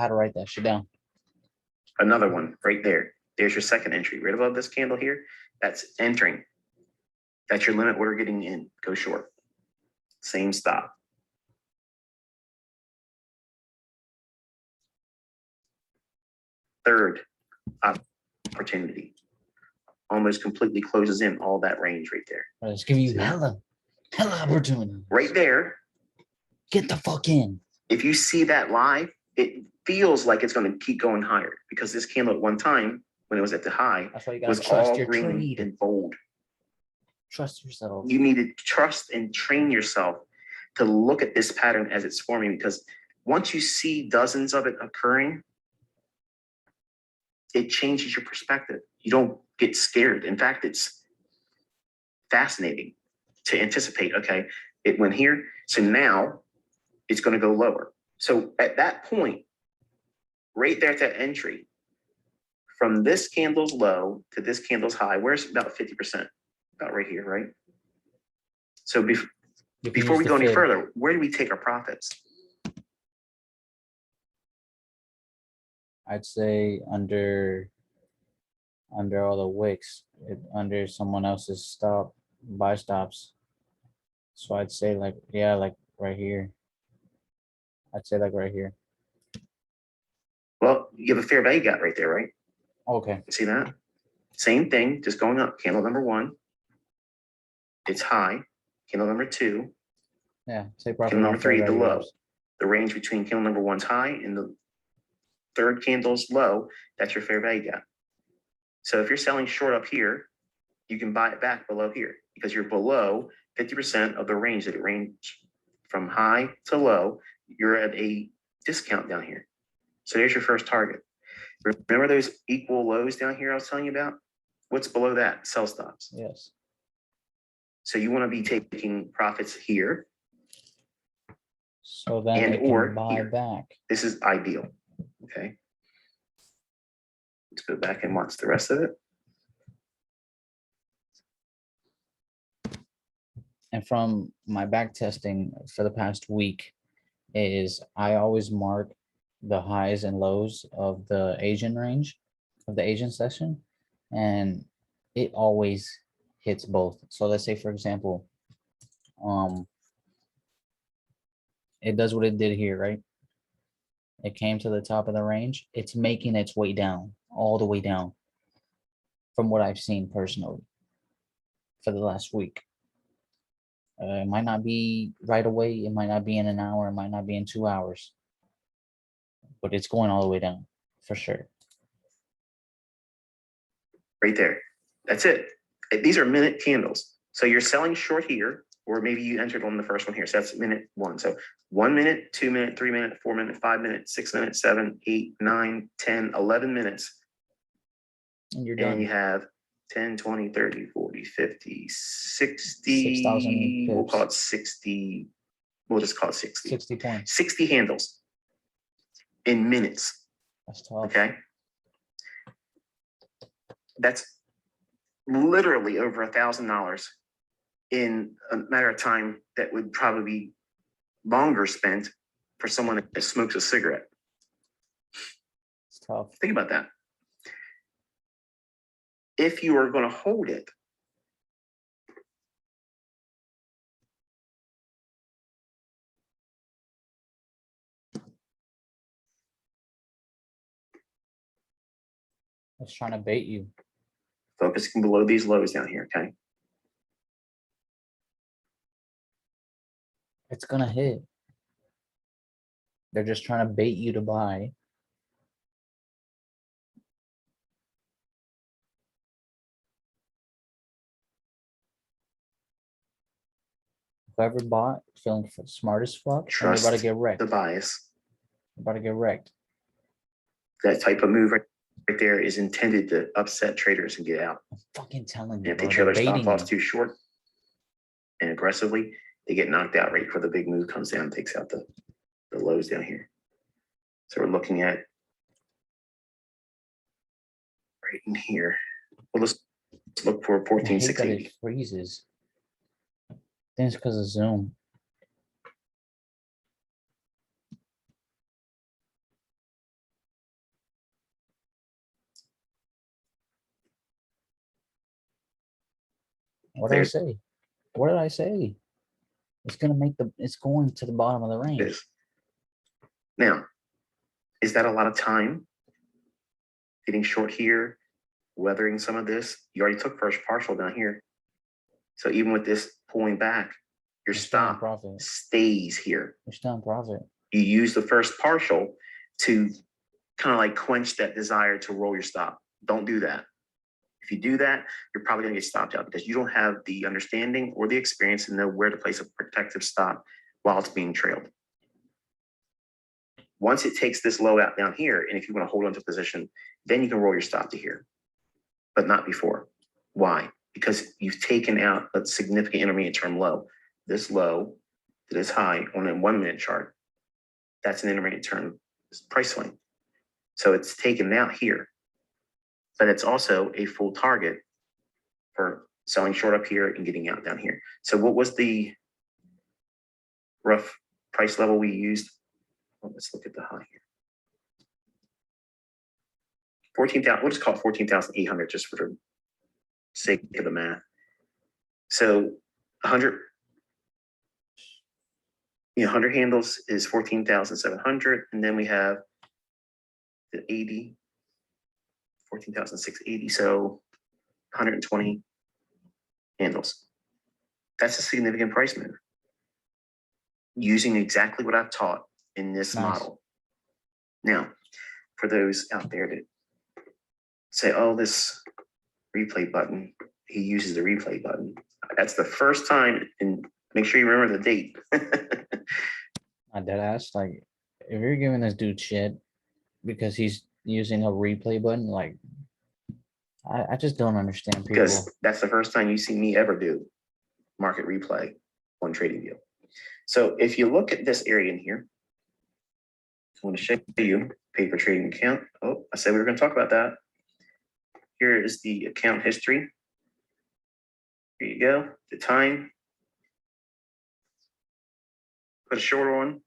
I had to write that shit down. Another one right there. There's your second entry right above this candle here. That's entering. That's your limit order getting in. Go short. Same stop. Third opportunity. Almost completely closes in all that range right there. Let's give you See that? hella opportunity. Right there. Get the fuck in. If you see that live, it feels like it's going to keep going higher because this candle at one time, when it was at the high, That's why you gotta was trust all your green trade. and bold. Trust yourself. You need to trust and train yourself to look at this pattern as it's forming, because once you see dozens of it occurring, it changes your perspective. You don't get scared. In fact, it's fascinating to anticipate, okay, it went here, so now it's going to go lower. So at that point, right there at that entry, from this candle's low to this candle's high, where's about 50%? About right here, right? So before we go any further, where do we take our profits? I'd say under all the wicks, under someone else's buy stops. So I'd say like, yeah, like right here. I'd say like right here. Well, you have a fair value gap right there, right? Okay. See that? Same thing, just going up. Candle number one, it's high. Candle number two, Yeah. Say profit. candle number three, the low. The range between candle number one's high and the third candle's low, that's your fair value gap. So if you're selling short up here, you can buy it back below here because you're below 50% of the range that it ranged from high to low. You're at a discount down here. So there's your first target. Remember those equal lows down here I was telling you about? What's below that? Sell stops. Yes. So you want to be taking profits here. So then And it can or buy here. back. This is ideal. Okay. Let's go back and watch the rest of it. And from my back testing for the past week is I always mark the highs and lows of the Asian range, of the Asian session, and it always hits both. So let's say, for example, it does what it did here, right? It came to the top of the range. It's making its way down, all the way down, from what I've seen personally for the last week. It might not be right away. It might not be in an hour. It might not be in 2 hours. But it's going all the way down for sure. Right there. That's it. These are minute candles. So you're selling short here, or maybe you entered on the first one here. So that's minute one. So 1 minute, 2 minute, 3 minute, 4 minute, 5 minute, 6 minute, 7, 8, 9, 10, 11 minutes. And you're done. And you have 10, 20, 30, 40, 50, 60, 6,000 we'll pips. call it 60. We'll just call it 60. 60 points. 60 handles in minutes. That's tough. Okay. That's literally over $1,000 in a matter of time that would probably be longer spent for someone that smokes a cigarette. It's tough. Think about that. If you are going to hold it, It's trying to bait you. focusing below these lows down here, okay? It's gonna hit. They're just trying to bait you to buy. Whoever bought, feeling smart as fuck, and they're about to Trust get wrecked. the bias. They're about to get wrecked. That type of move right there is intended to upset traders and get out. I'm fucking telling And you, if they bro. trail They're their stop baiting loss you. too short and aggressively, they get knocked out right before the big move comes down and takes out the lows down here. So we're looking at right in here. Well, let's look for I hate that 14,680. it freezes. I think it's because of Zoom. What did I There's say? What did I say? It's going to the bottom of the range. this. Now, is that a lot of time? Getting short here, weathering some of this. You already took first partial down here. So even with this pulling back, your You're still in stop profit. stays here. You're still in profit. You use the first partial to kind of like quench that desire to roll your stop. Don't do that. If you do that, you're probably going to get stopped out because you don't have the understanding or the experience to know where to place a protective stop while it's being trailed. Once it takes this low out down here, and if you want to hold on to position, then you can roll your stop to here, but not before. Why? Because you've taken out a significant intermediate term low. This low to this high on a 1 minute chart, that's an intermediate term price swing. So it's taken out here, but it's also a full target for selling short up here and getting out down here. So what was the rough price level we used? Well, let's look at the high here. 14,000, we'll just call it 14,800 just for the sake of the math. So 100, 100 handles is 14,700. And then we have the 80, 14,680. So 120 handles. That's a significant price move. Using exactly what I've taught in this model. Now, for those out there that say, oh, this replay button, he uses the replay button. That's the first time, and make sure you remember the date. My dead ass, like, if you're giving this dude shit because he's using a replay button, like, I just don't understand people. Because that's the first time you see me ever do market replay on TradingView. So if you look at this area in here, I want to show you paper trading account. Oh, I said we were going to talk about that. Here is the account history. Here you go, the time. Put a short on.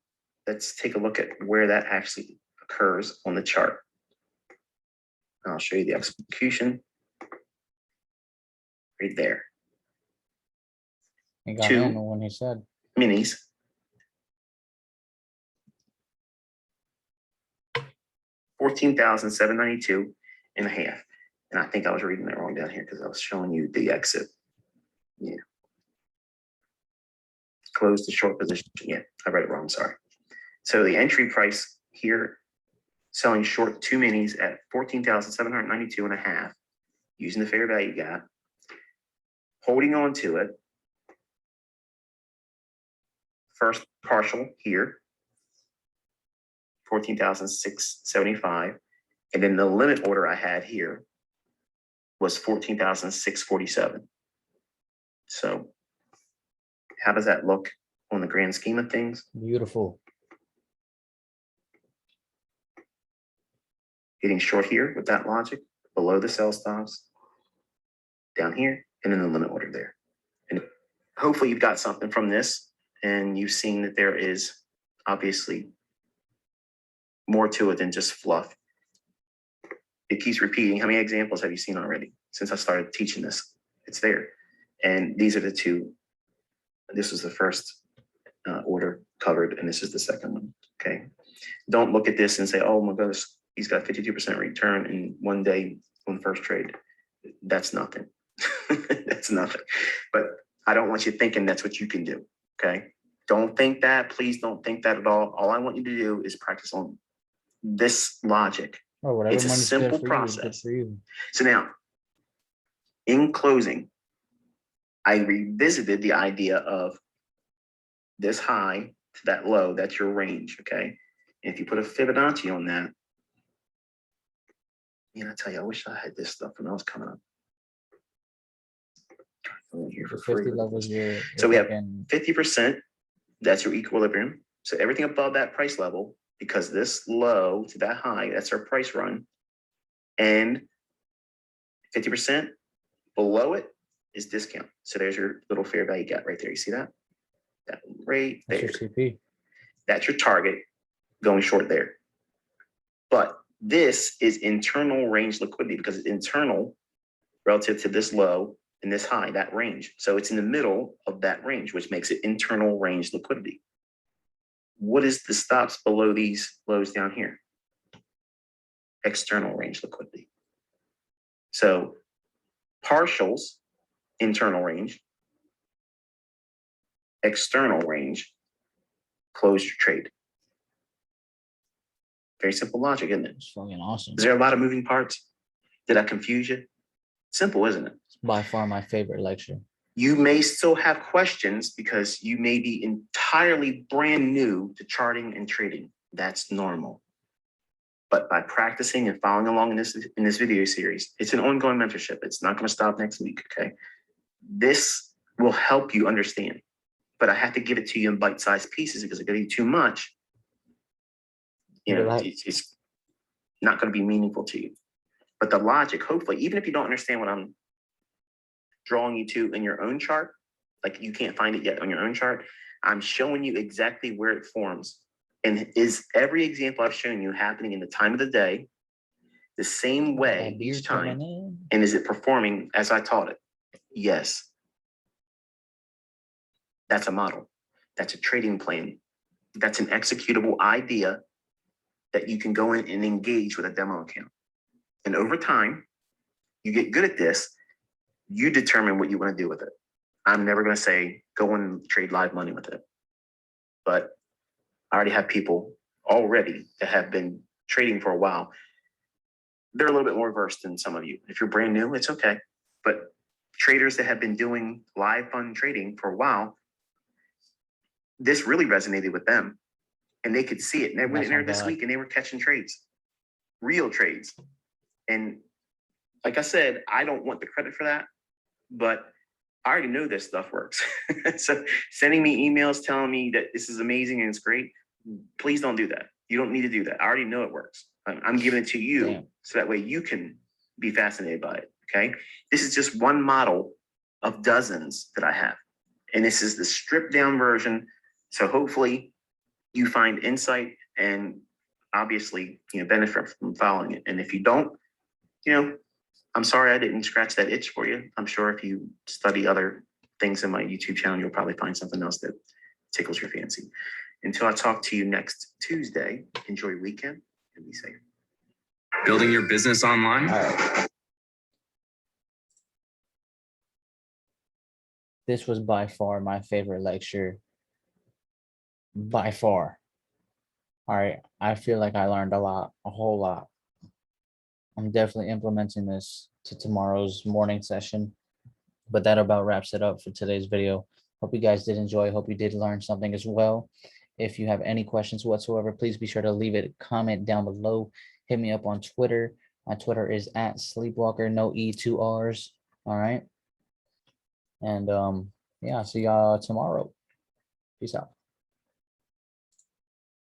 Let's take a look at where that actually occurs on the chart. I'll show you the execution. Right there. He got in when he said minis. 14,792 and a half. And I think I was reading that wrong down here because I was showing you the exit. Yeah. Close the short position. Yeah, I read it wrong. Sorry. So the entry price here, selling short 2 minis at 14,792 and a half, using the fair value gap, holding on to it. First partial here, 14,675. And then the limit order I had here was 14,647. So how does that look on the grand scheme of things? beautiful. Getting short here with that logic, below the sell stops, down here, and then the limit order there. And hopefully you've got something from this and you've seen that there is obviously more to it than just fluff. It keeps repeating. How many examples have you seen already since I started teaching this? It's there. And these are the two. This was the first order covered, and this is the second one. Okay. Don't look at this and say, oh my goodness, he's got 52% return in one day on first trade. That's nothing. That's nothing. But I don't want you thinking that's what you can do. Okay. Don't think that. Please don't think that at all. All I want you to do is practice on this logic. Oh, whatever It's a money's simple good for process. you is good for you. So now, in closing, I revisited the idea of this high to that low. That's your range. Okay. And if you put a Fibonacci on that, I tell you, I wish I had this stuff when I was coming up. Here for 50 free. levels your So we have fucking 50%. That's your equilibrium. So everything above that price level, because this low to that high, that's our price run. And 50% below it is discount. So there's your little fair value gap right there. You see that? That right that's there. your CP. That's your target going short there. But this is internal range liquidity because it's internal relative to this low and this high, that range. So it's in the middle of that range, which makes it internal range liquidity. What is the stops below these lows down here? External range liquidity. So partials, internal range, external range, close your trade. Very simple logic, isn't it? It's fucking awesome. Is there a lot of moving parts? Did I confuse you? Simple, isn't it? It's by far my favorite lecture. You may still have questions because you may be entirely brand new to charting and trading. That's normal. But by practicing and following along in this video series, it's an ongoing mentorship. It's not going to stop next week, okay? This will help you understand. But I have to give it to you in bite-sized pieces because if I give you too much, you know, it's not going to be meaningful to you. But the logic, hopefully, even if you don't understand what I'm drawing you to in your own chart, like you can't find it yet on your own chart, I'm showing you exactly where it forms. And is every example I've shown you happening in the time of the day, the same way each time? And is it performing as I taught it? Yes. That's a model. That's a trading plan. That's an executable idea that you can go in and engage with a demo account. And over time, you get good at this, you determine what you want to do with it. I'm never going to say, go and trade live money with it. But I already have people already that have been trading for a while. They're a little bit more versed than some of you. If you're brand new, it's okay. But traders that have been doing live fund trading for a while, this really resonated with them. And they could see it. And they went in there this week and they were catching trades, real trades. And like I said, I don't want the credit for that, but I already know this stuff works. So sending me emails telling me that this is amazing and it's great, please don't do that. You don't need to do that. I already know it works. I'm giving it to you so that way you can be fascinated by it, okay? This is just one model of dozens that I have. And this is the stripped down version. So hopefully you find insight and obviously, benefit from following it. And if you don't, I'm sorry I didn't scratch that itch for you. I'm sure if you study other things in my YouTube channel, you'll probably find something else that tickles your fancy. Until I talk to you next Tuesday, enjoy your weekend and be safe. Building your business online? All right. This was by far my favorite lecture. By far. All right. I feel like I learned a whole lot. I'm definitely implementing this to tomorrow's morning session. But that about wraps it up for today's video. Hope you guys did enjoy. Hope you did learn something as well. If you have any questions whatsoever, please be sure to leave it a comment down below. Hit me up on Twitter. My Twitter is @Sleepwalker, no E, 2 R's. All right. And yeah, see y'all tomorrow. Peace out.